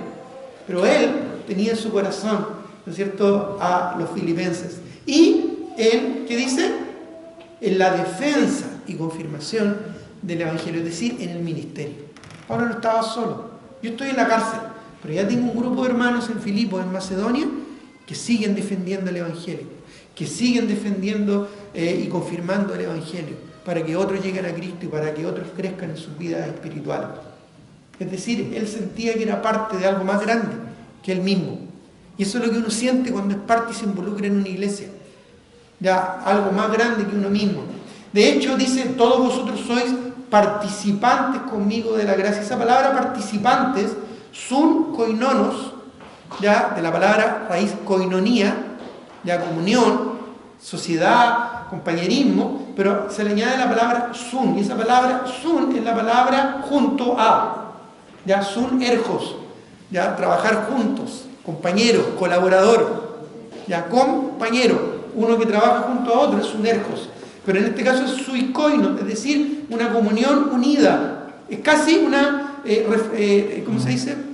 pero él tenía en su corazón, ¿no es cierto?, a los filipenses. Y él, ¿qué dice? En la defensa y confirmación del Evangelio, es decir, en el ministerio. Pablo no estaba solo. Yo estoy en la cárcel, pero ya tengo un grupo de hermanos en Filipos, en Macedonia, que siguen defendiendo el Evangelio, que siguen defendiendo y confirmando el Evangelio, para que otros lleguen a Cristo y para que otros crezcan en sus vidas espirituales. Es decir, él sentía que era parte de algo más grande que él mismo. Y eso es lo que uno siente cuando es parte y se involucra en una iglesia. Ya, algo más grande que uno mismo. De hecho, dice, todos vosotros sois participantes conmigo de la gracia. Esa palabra participantes, sun koinonos, ya, de la palabra raíz koinonía, ya, comunión, sociedad, compañerismo, pero se le añade la palabra sun, y esa palabra sun es la palabra junto a, ya, sun ergos, ya, trabajar juntos, compañero, colaborador, ya, compañero, uno que trabaja junto a otro es un ergos, pero en este caso es sui koinos, es decir, una comunión unida, es casi una, ¿cómo se dice?,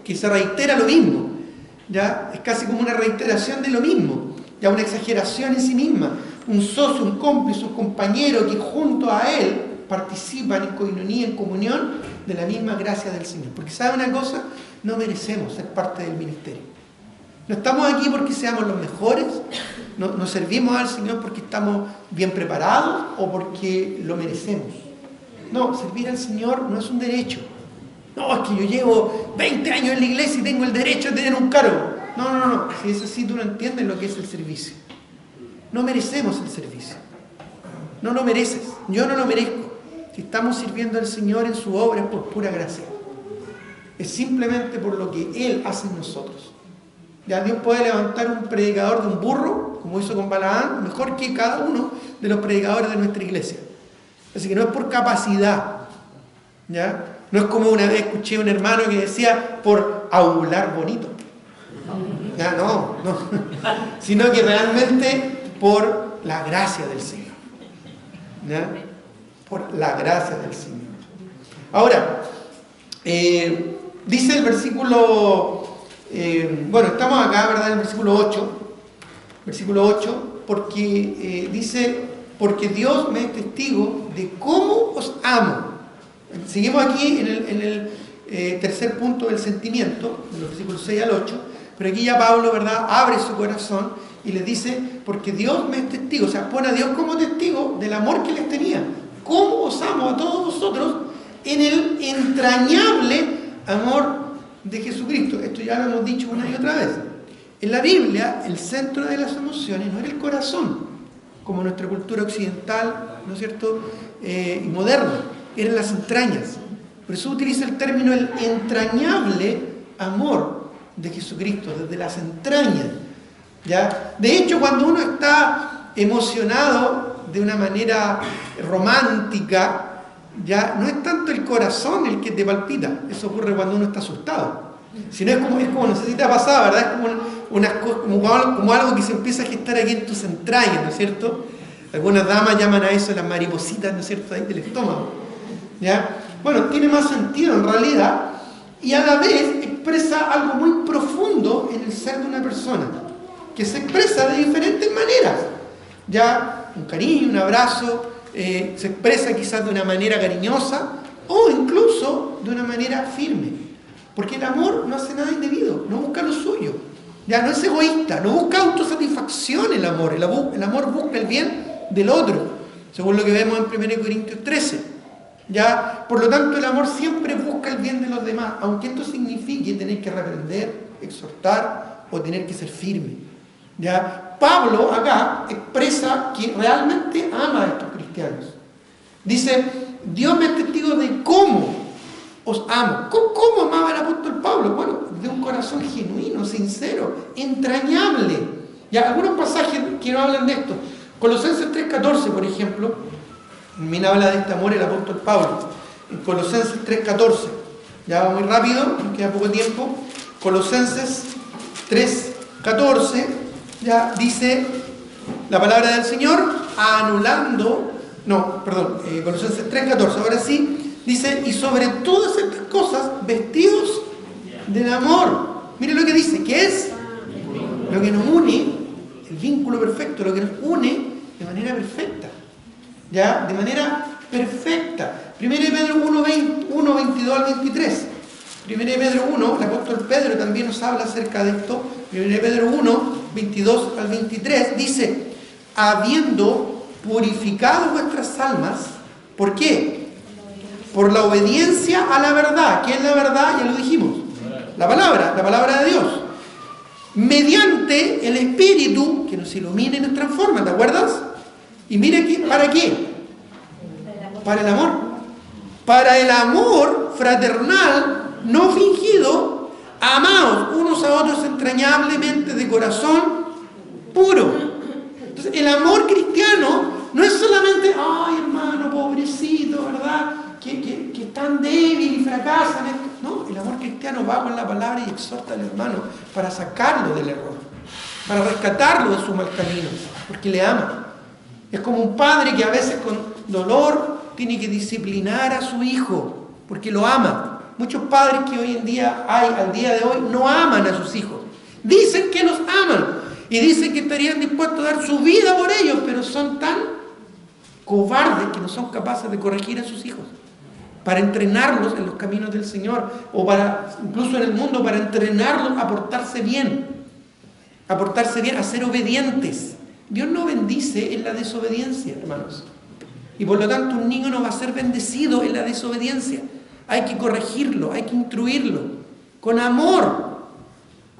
que se reitera lo mismo, ya, es casi como una reiteración de lo mismo, ya, una exageración en sí misma, un socio, un cómplice, un compañero que junto a él participan en coinonía, en comunión de la misma gracia del Señor. Porque ¿sabe una cosa? No merecemos ser parte del ministerio. No estamos aquí porque seamos los mejores, no servimos al Señor porque estamos bien preparados o porque lo merecemos. No, servir al Señor no es un derecho. No, es que yo llevo 20 años en la iglesia y tengo el derecho de tener un cargo. No. Si es así, tú no entiendes lo que es el servicio. No merecemos el servicio. No lo mereces. Yo no lo merezco. Si estamos sirviendo al Señor en su obra es por pura gracia. Es simplemente por lo que Él hace en nosotros. Ya, Dios puede levantar un predicador de un burro, como hizo con Balaán, mejor que cada uno de los predicadores de nuestra iglesia. Así que no es por capacidad. ¿Ya? No es como una vez escuché a un hermano que decía por aular bonito. Ya, no. Sino que realmente por la gracia del Señor. ¿Ya? Por la gracia del Señor. Ahora, Dice el versículo, estamos acá, ¿verdad? En el versículo 8, porque dice, porque Dios me es testigo de cómo os amo. Seguimos aquí en el tercer punto del sentimiento, de los versículos 6 al 8, pero aquí ya Pablo, ¿verdad?, abre su corazón y les dice, porque Dios me es testigo, o sea, pone a Dios como testigo del amor que les tenía. ¿Cómo os amo a todos vosotros en el entrañable amor de Jesucristo? Esto ya lo hemos dicho una y otra vez. En la Biblia, el centro de las emociones no era el corazón, como nuestra cultura occidental, ¿no es cierto?, y moderna, eran las entrañas. Por eso utiliza el término el entrañable amor de Jesucristo, desde las entrañas. ¿Ya? De hecho, cuando uno está emocionado de una manera romántica, ya no es tanto el corazón el que te palpita. Eso ocurre cuando uno está asustado. Sino es como no sé si te ha pasado, ¿verdad? Es como algo que se empieza a gestar aquí en tus entrañas, ¿no es cierto? Algunas damas llaman a eso las maripositas, ¿no es cierto?, ahí del estómago. ¿Ya? Bueno, tiene más sentido en realidad, y a la vez expresa algo muy profundo en el ser de una persona, que se expresa de diferentes maneras. Ya un cariño, un abrazo, se expresa quizás de una manera cariñosa o incluso de una manera firme. Porque el amor no hace nada indebido, no busca lo suyo. Ya no es egoísta, no busca autosatisfacción el amor. El amor busca el bien del otro, según lo que vemos en 1 Corintios 13. Ya, por lo tanto, el amor siempre busca el bien de los demás, aunque esto signifique tener que reprender, exhortar o tener que ser firme. ¿Ya? Pablo acá expresa que realmente ama a estos cristianos. Dice, Dios me es testigo de cómo os amo. ¿Cómo amaba el apóstol Pablo? Bueno, de un corazón genuino, sincero, entrañable. Ya, algunos pasajes que no hablan de esto. Colosenses 3:14, por ejemplo, también habla de este amor el apóstol Pablo. En Colosenses 3:14, ya va muy rápido, nos queda poco tiempo. Colosenses 3:14, ya dice la palabra del Señor, Colosenses 3:14, ahora sí, dice, y sobre todas estas cosas, vestidos del amor. Mire lo que dice, que es lo que nos une, el vínculo perfecto, lo que nos une de manera perfecta. ¿Ya? De manera perfecta. 1 Pedro 1, 22 al 23. 1 Pedro 1, el apóstol Pedro también nos habla acerca de esto. 1 Pedro 1, 22 al 23, dice, habiendo purificado vuestras almas, ¿por qué? Por la obediencia a la verdad. ¿Qué es la verdad? Ya lo dijimos. La palabra de Dios. Mediante el Espíritu que nos ilumina y nos transforma, ¿te acuerdas? Y mire, ¿para qué? Para el amor. Para el amor fraternal, no fingido, amaos unos a otros entrañablemente de corazón puro. Entonces, el amor cristiano no es solamente, ay hermano, pobrecito, ¿verdad? Que es tan débil y fracasa. No, el amor cristiano va con la palabra y exhorta al hermano para sacarlo del error, para rescatarlo de su mal camino, porque le ama. Es como un padre que a veces con dolor tiene que disciplinar a su hijo, porque lo ama. Muchos padres que hoy en día al día de hoy, no aman a sus hijos. Dicen que los aman y dicen que estarían dispuestos a dar su vida por ellos, pero son tan cobardes que no son capaces de corregir a sus hijos, para entrenarlos en los caminos del Señor, o para, incluso en el mundo, para entrenarlos a portarse bien, a ser obedientes. Dios no bendice en la desobediencia, hermanos. Y por lo tanto un niño no va a ser bendecido en la desobediencia. Hay que corregirlo, hay que instruirlo con amor,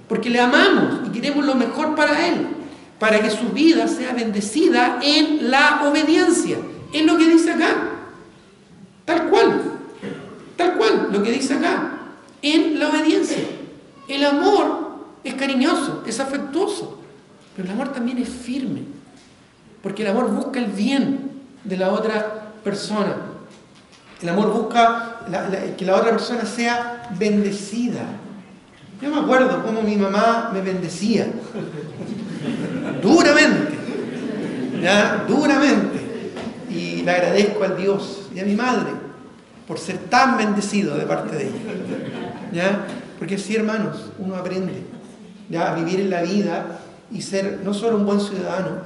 porque le amamos y queremos lo mejor para él, para que su vida sea bendecida en la obediencia. Es lo que dice acá. Tal cual, lo que dice acá. En la obediencia. El amor es cariñoso, es afectuoso. Pero el amor también es firme, porque el amor busca el bien de la otra persona. El amor busca que la otra persona sea bendecida. Yo me acuerdo cómo mi mamá me bendecía. Duramente. ¿Ya? Duramente. Y le agradezco al Dios y a mi madre, por ser tan bendecido de parte de ella. ¿Ya? Porque sí, hermanos, uno aprende, ¿ya?, a vivir en la vida y ser no solo un buen ciudadano,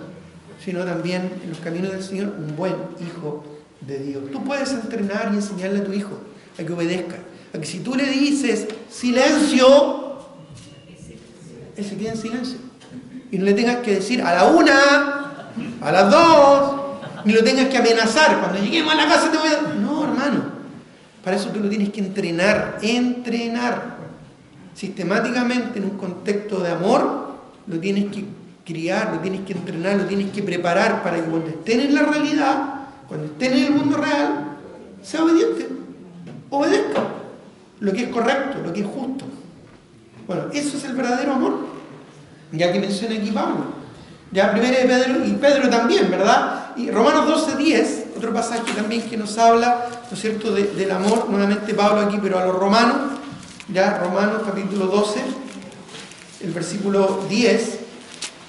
sino también en los caminos del Señor un buen hijo de Dios. Tú puedes entrenar y enseñarle a tu hijo a que obedezca, a que si tú le dices silencio, él se queda en silencio. Y no le tengas que decir a la 1, a las 2, ni lo tengas que amenazar. Cuando lleguemos a la casa te voy a dar. No, hermano. Para eso tú lo tienes que entrenar sistemáticamente en un contexto de amor. Lo tienes que criar, lo tienes que entrenar, lo tienes que preparar para que cuando estén en la realidad, cuando estén en el mundo real, sea obediente, obedezca lo que es correcto, lo que es justo. Bueno, eso es el verdadero amor, ya que menciona aquí Pablo. Ya primero de Pedro, y Pedro también, ¿verdad? Y Romanos 12:10, otro pasaje también que nos habla, ¿no es cierto?, del amor, nuevamente Pablo aquí, pero a los romanos, ya Romanos capítulo 12, el versículo 10,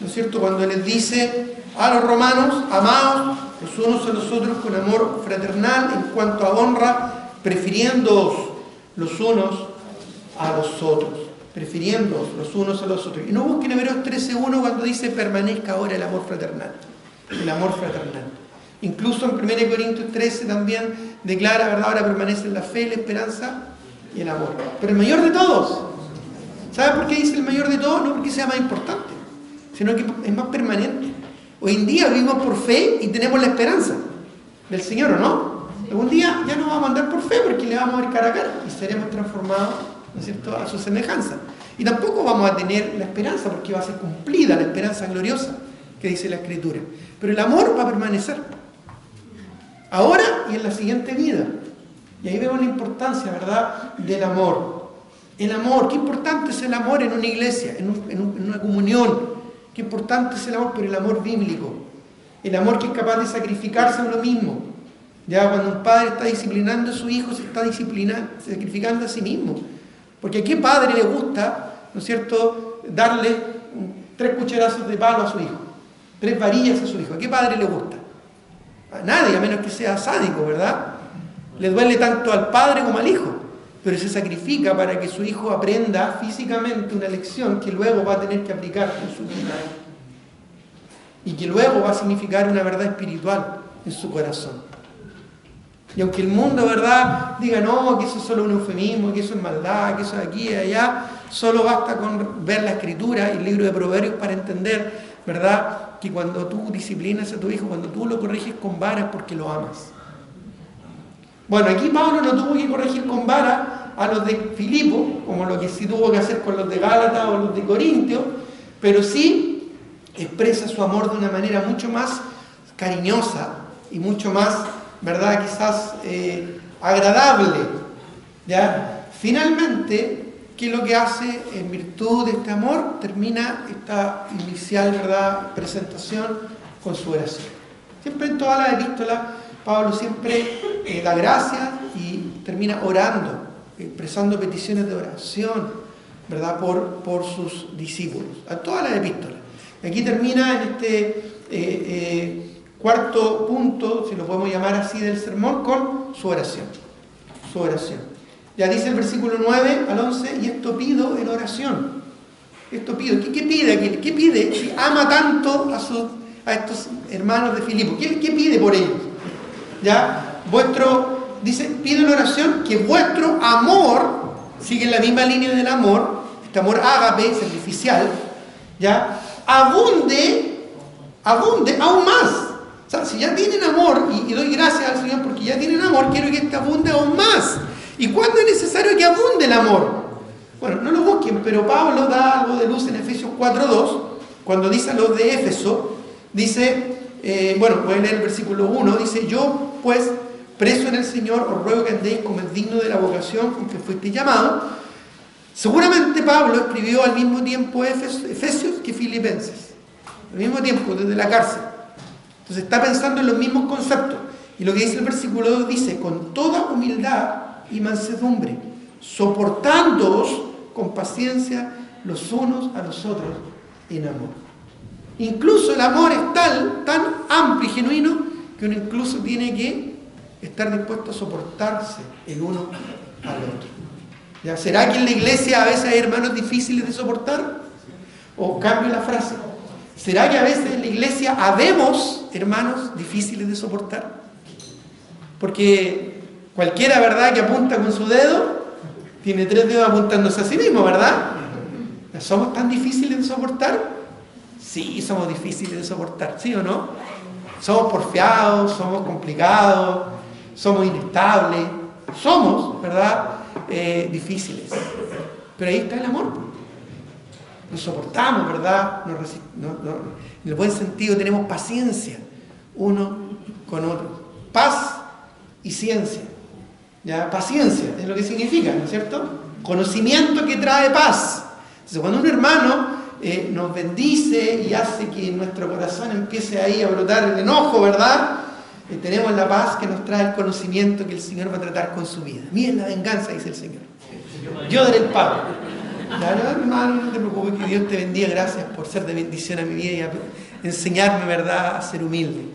¿no es cierto?, cuando les dice a los romanos: amaos los unos a los otros con amor fraternal en cuanto a honra, prefiriéndoos los unos a los otros. Prefiriéndoos los unos a los otros. Y no busquen Hebreos 13:1 cuando dice: permanezca ahora el amor fraternal. El amor fraternal. Incluso en 1 Corintios 13 también declara, ¿verdad?, ahora permanecen la fe, la esperanza y el amor. Pero el mayor de todos. ¿Sabe por qué dice el mayor de todos? No porque sea más importante, sino que es más permanente. Hoy en día vivimos por fe y tenemos la esperanza del Señor, ¿o no? Algún día ya nos vamos a andar por fe porque le vamos a ver cara a cara y seremos transformados, ¿no es cierto?, a su semejanza. Y tampoco vamos a tener la esperanza porque va a ser cumplida la esperanza gloriosa que dice la Escritura. Pero el amor va a permanecer ahora y en la siguiente vida. Y ahí vemos la importancia, ¿verdad?, del amor. El amor, qué importante es el amor en una iglesia, en una comunión. Qué importante es el amor, pero el amor bíblico. El amor que es capaz de sacrificarse a uno mismo. Ya cuando un padre está disciplinando a su hijo, se está sacrificando a sí mismo. Porque a qué padre le gusta, ¿no es cierto?, darle 3 cucharazos de palo a su hijo, 3 varillas a su hijo. ¿A qué padre le gusta? A nadie, a menos que sea sádico, ¿verdad? Le duele tanto al padre como al hijo, pero se sacrifica para que su hijo aprenda físicamente una lección que luego va a tener que aplicar en su vida y que luego va a significar una verdad espiritual en su corazón. Y aunque el mundo, ¿verdad?, diga no, que eso es solo un eufemismo, que eso es maldad, que eso es aquí y allá, solo basta con ver la Escritura y el libro de Proverbios para entender, ¿verdad?, que cuando tú disciplinas a tu hijo, cuando tú lo corriges con vara es porque lo amas. Bueno, aquí Pablo no tuvo que corregir con vara a los de Filipo, como lo que sí tuvo que hacer con los de Gálatas o los de Corintios, pero sí expresa su amor de una manera mucho más cariñosa y mucho más, ¿verdad?, quizás agradable. ¿Ya? Finalmente, ¿qué es lo que hace en virtud de este amor? Termina esta inicial, ¿verdad?, presentación con su oración. Siempre en todas las epístolas, Pablo siempre da gracias y termina orando, expresando peticiones de oración, ¿verdad?, por sus discípulos. A todas las epístolas. Aquí termina en este cuarto punto, si lo podemos llamar así, del sermón, con su oración. Su oración. Ya dice el versículo 9 al 11, y esto pido en oración. Esto pido. ¿Qué pide aquí? ¿Qué pide? Si ama tanto a estos hermanos de Filipo, ¿qué pide por ellos? Ya, dice, pido en oración que vuestro amor, sigue en la misma línea del amor, este amor ágape, sacrificial, ya, abunde aún más. O sea, si ya tienen amor, y doy gracias al Señor porque ya tienen amor, quiero que este abunde aún más. ¿Y cuándo es necesario que abunde el amor? Bueno, no lo busquen, pero Pablo da algo de luz en Efesios 4:2, cuando dice a los de Éfeso, dice, voy a leer el versículo 1, dice, yo pues, preso en el Señor, os ruego que andéis como es digno de la vocación con que fuisteis llamados. Seguramente Pablo escribió al mismo tiempo Efesios que Filipenses, al mismo tiempo, desde la cárcel. Entonces está pensando en los mismos conceptos. Y lo que dice el versículo 2 dice, con toda humildad y mansedumbre, soportándoos con paciencia los unos a los otros en amor. Incluso el amor es tan amplio y genuino que uno incluso tiene que estar dispuesto a soportarse el uno al otro. ¿Ya? ¿Será que en la iglesia a veces hay hermanos difíciles de soportar? O cambio la frase. ¿Será que a veces en la iglesia habemos hermanos difíciles de soportar? Porque cualquiera, ¿verdad?, que apunta con su dedo, tiene 3 dedos apuntándose a sí mismo, ¿verdad? ¿Somos tan difíciles de soportar? Sí, somos difíciles de soportar, ¿sí o no? Somos porfiados, somos complicados, somos inestables, somos, ¿verdad?, difíciles. Pero ahí está el amor. Nos soportamos, ¿verdad? En el buen sentido tenemos paciencia uno con otro. Paz y ciencia. ¿Ya? Paciencia es lo que significa, ¿no es cierto? Conocimiento que trae paz. Entonces, cuando un hermano nos bendice y hace que en nuestro corazón empiece ahí a brotar el enojo, ¿verdad? Tenemos la paz que nos trae el conocimiento que el Señor va a tratar con su vida. Miren la venganza, dice el Señor. Yo daré el pago. Ya, no, hermano, no te preocupes, que Dios te bendiga. Gracias por ser de bendición a mi vida y a enseñarme, ¿verdad?, a ser humilde.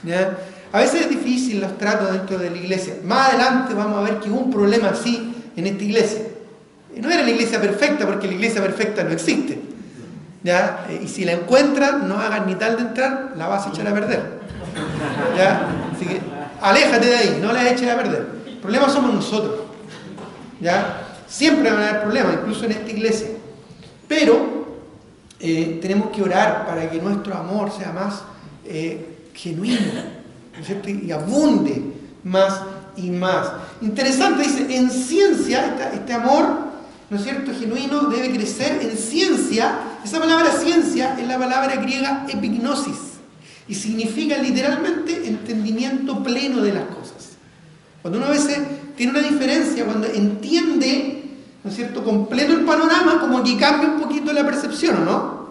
¿Ya? A veces es difícil los tratos dentro de la iglesia. Más adelante vamos a ver que hubo un problema así en esta iglesia. No era la iglesia perfecta, porque la iglesia perfecta no existe. ¿Ya? Y si la encuentran, no hagan ni tal de entrar, la vas a echar a perder. ¿Ya? Así que aléjate de ahí, no la eches a perder. El problema somos nosotros. ¿Ya? Siempre van a haber problemas, incluso en esta iglesia. Pero tenemos que orar para que nuestro amor sea más genuino, ¿no es cierto?, y abunde más y más. Interesante, dice, en ciencia, este amor, ¿no es cierto?, genuino, debe crecer en ciencia. Esa palabra ciencia es la palabra griega epignosis y significa literalmente entendimiento pleno de las cosas. Cuando uno a veces tiene una diferencia, cuando entiende, ¿no es cierto?, completo el panorama, como que cambia un poquito la percepción, ¿o no?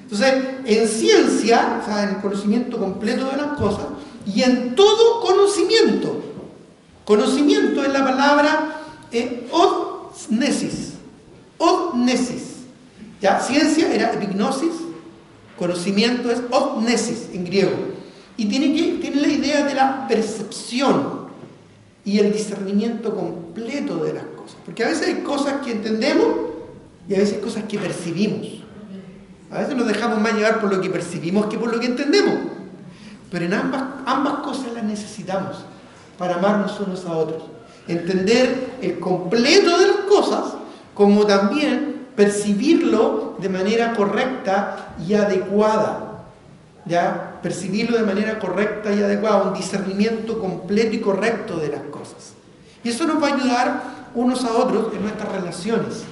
Entonces, en ciencia, o sea, en el conocimiento completo de las cosas, y en todo conocimiento. Conocimiento es la palabra odnesis. Odnesis. ¿Ya? Ciencia era epignosis, conocimiento es odnesis en griego. Y tiene la idea de la percepción y el discernimiento completo de las cosas. Porque a veces hay cosas que entendemos y a veces hay cosas que percibimos. A veces nos dejamos más llevar por lo que percibimos que por lo que entendemos. Pero en ambas cosas las necesitamos para amarnos unos a otros. Entender el completo de las cosas, como también percibirlo de manera correcta y adecuada. ¿Ya? Percibirlo de manera correcta y adecuada, un discernimiento completo y correcto de las cosas. Y eso nos va a ayudar unos a otros en nuestras relaciones.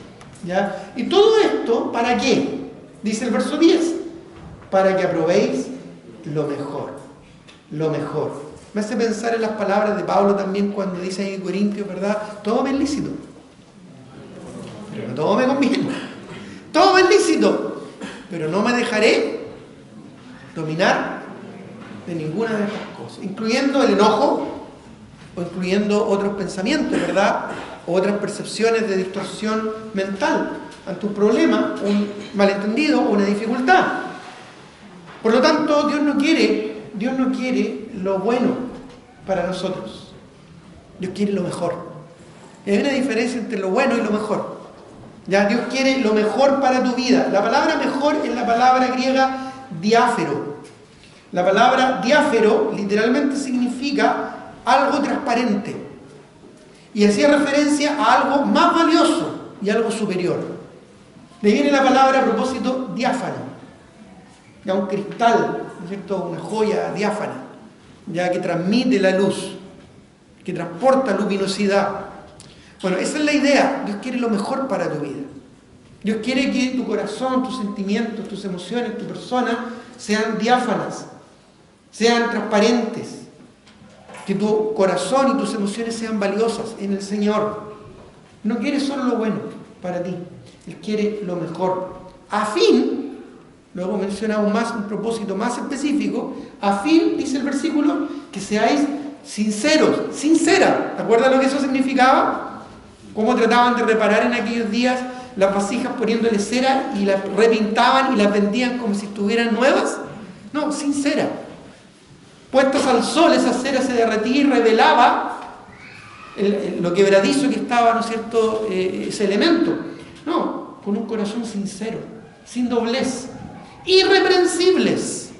¿Ya? Y todo esto, ¿para qué? Dice el verso 10, para que aprobéis lo mejor. Lo mejor. Me hace pensar en las palabras de Pablo también cuando dice ahí en Corintios, ¿verdad? Todo me es lícito, pero no todo me conviene. Todo me es lícito, pero no me dejaré dominar de ninguna de estas cosas, incluyendo el enojo o incluyendo otros pensamientos, ¿verdad? O otras percepciones de distorsión mental ante un problema, un malentendido o una dificultad. Por lo tanto, Dios no quiere lo bueno para nosotros. Dios quiere lo mejor. Y hay una diferencia entre lo bueno y lo mejor. ¿Ya? Dios quiere lo mejor para tu vida. La palabra mejor es la palabra griega diáfero. La palabra diáfero literalmente significa algo transparente. Y hacía referencia a algo más valioso y algo superior. De ahí viene la palabra a propósito diáfano. Ya un cristal, ¿no es cierto?, una joya diáfana, ya que transmite la luz, que transporta luminosidad. Bueno, esa es la idea. Dios quiere lo mejor para tu vida. Dios quiere que tu corazón, tus sentimientos, tus emociones, tu persona sean diáfanas, sean transparentes, que tu corazón y tus emociones sean valiosas en el Señor. No quiere solo lo bueno para ti, Él quiere lo mejor, a fin, luego menciona aún más un propósito más específico, a fin, dice el versículo, que seáis sinceros, sincera. ¿Te acuerdas lo que eso significaba? Cómo trataban de reparar en aquellos días las vasijas poniéndole cera y las repintaban y las vendían como si estuvieran nuevas. No, sincera. Puestas al sol, esa cera se derretía y revelaba lo quebradizo que estaba, ¿no es cierto?, ese elemento. No, con un corazón sincero, sin doblez, irreprensibles.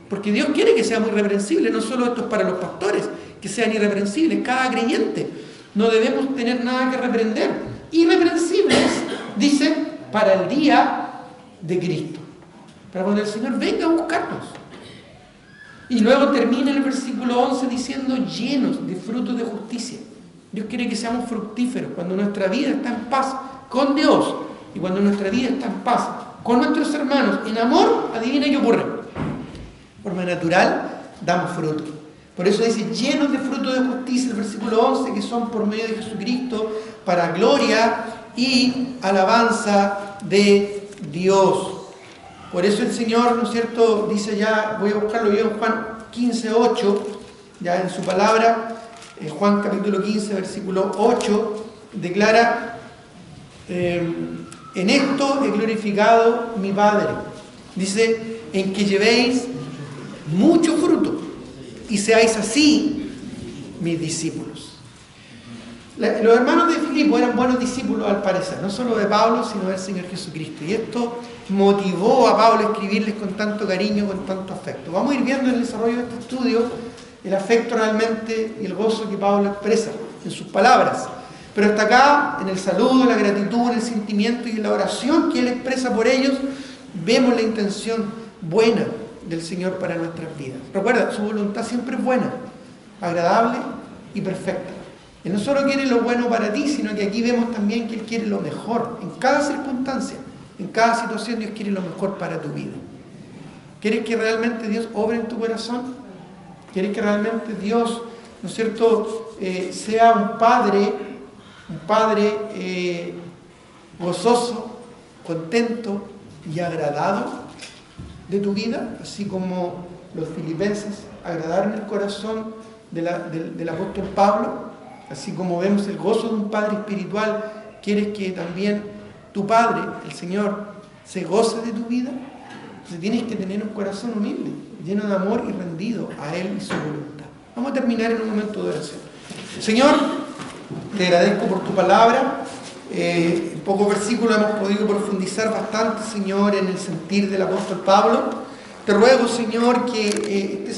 Porque Dios quiere que seamos irreprensibles, no solo esto es para los pastores, que sean irreprensibles, cada creyente. No debemos tener nada que reprender. Irreprensibles, dice, para el día de Cristo. Para cuando el Señor venga a buscarnos. Y luego termina el versículo 11 diciendo llenos de frutos de justicia. Dios quiere que seamos fructíferos cuando nuestra vida está en paz con Dios y cuando nuestra vida está en paz con nuestros hermanos, en amor, adivina qué ocurre. De forma natural, damos fruto. Por eso dice llenos de frutos de justicia, el versículo 11, que son por medio de Jesucristo, para gloria y alabanza de Dios. Por eso el Señor, ¿no es cierto?, dice ya, voy a buscarlo yo en Juan 15:8, ya en su palabra, Juan capítulo 15, versículo 8, declara, en esto he glorificado mi Padre. Dice, en que llevéis mucho fruto y seáis así mis discípulos. Los hermanos de Filipo eran buenos discípulos al parecer, no solo de Pablo, sino del Señor Jesucristo. Y esto motivó a Pablo a escribirles con tanto cariño, con tanto afecto. Vamos a ir viendo en el desarrollo de este estudio el afecto realmente y el gozo que Pablo expresa en sus palabras. Pero hasta acá, en el saludo, la gratitud, en el sentimiento y en la oración que él expresa por ellos, vemos la intención buena del Señor para nuestras vidas. Recuerda, su voluntad siempre es buena, agradable y perfecta. Él no solo quiere lo bueno para ti, sino que aquí vemos también que Él quiere lo mejor. En cada circunstancia, en cada situación, Dios quiere lo mejor para tu vida. ¿Quieres que realmente Dios obre en tu corazón? ¿Quieres que realmente Dios, ¿no es cierto?, sea un Padre gozoso, contento y agradado de tu vida? Así como los filipenses agradaron el corazón del apóstol Pablo. Así como vemos el gozo de un Padre espiritual, ¿quieres que también tu Padre, el Señor, se goce de tu vida? Entonces tienes que tener un corazón humilde, lleno de amor y rendido a Él y su voluntad. Vamos a terminar en un momento de oración. Señor, te agradezco por tu palabra. En pocos versículos hemos podido profundizar bastante, Señor, en el sentir del apóstol Pablo. Te ruego, Señor, que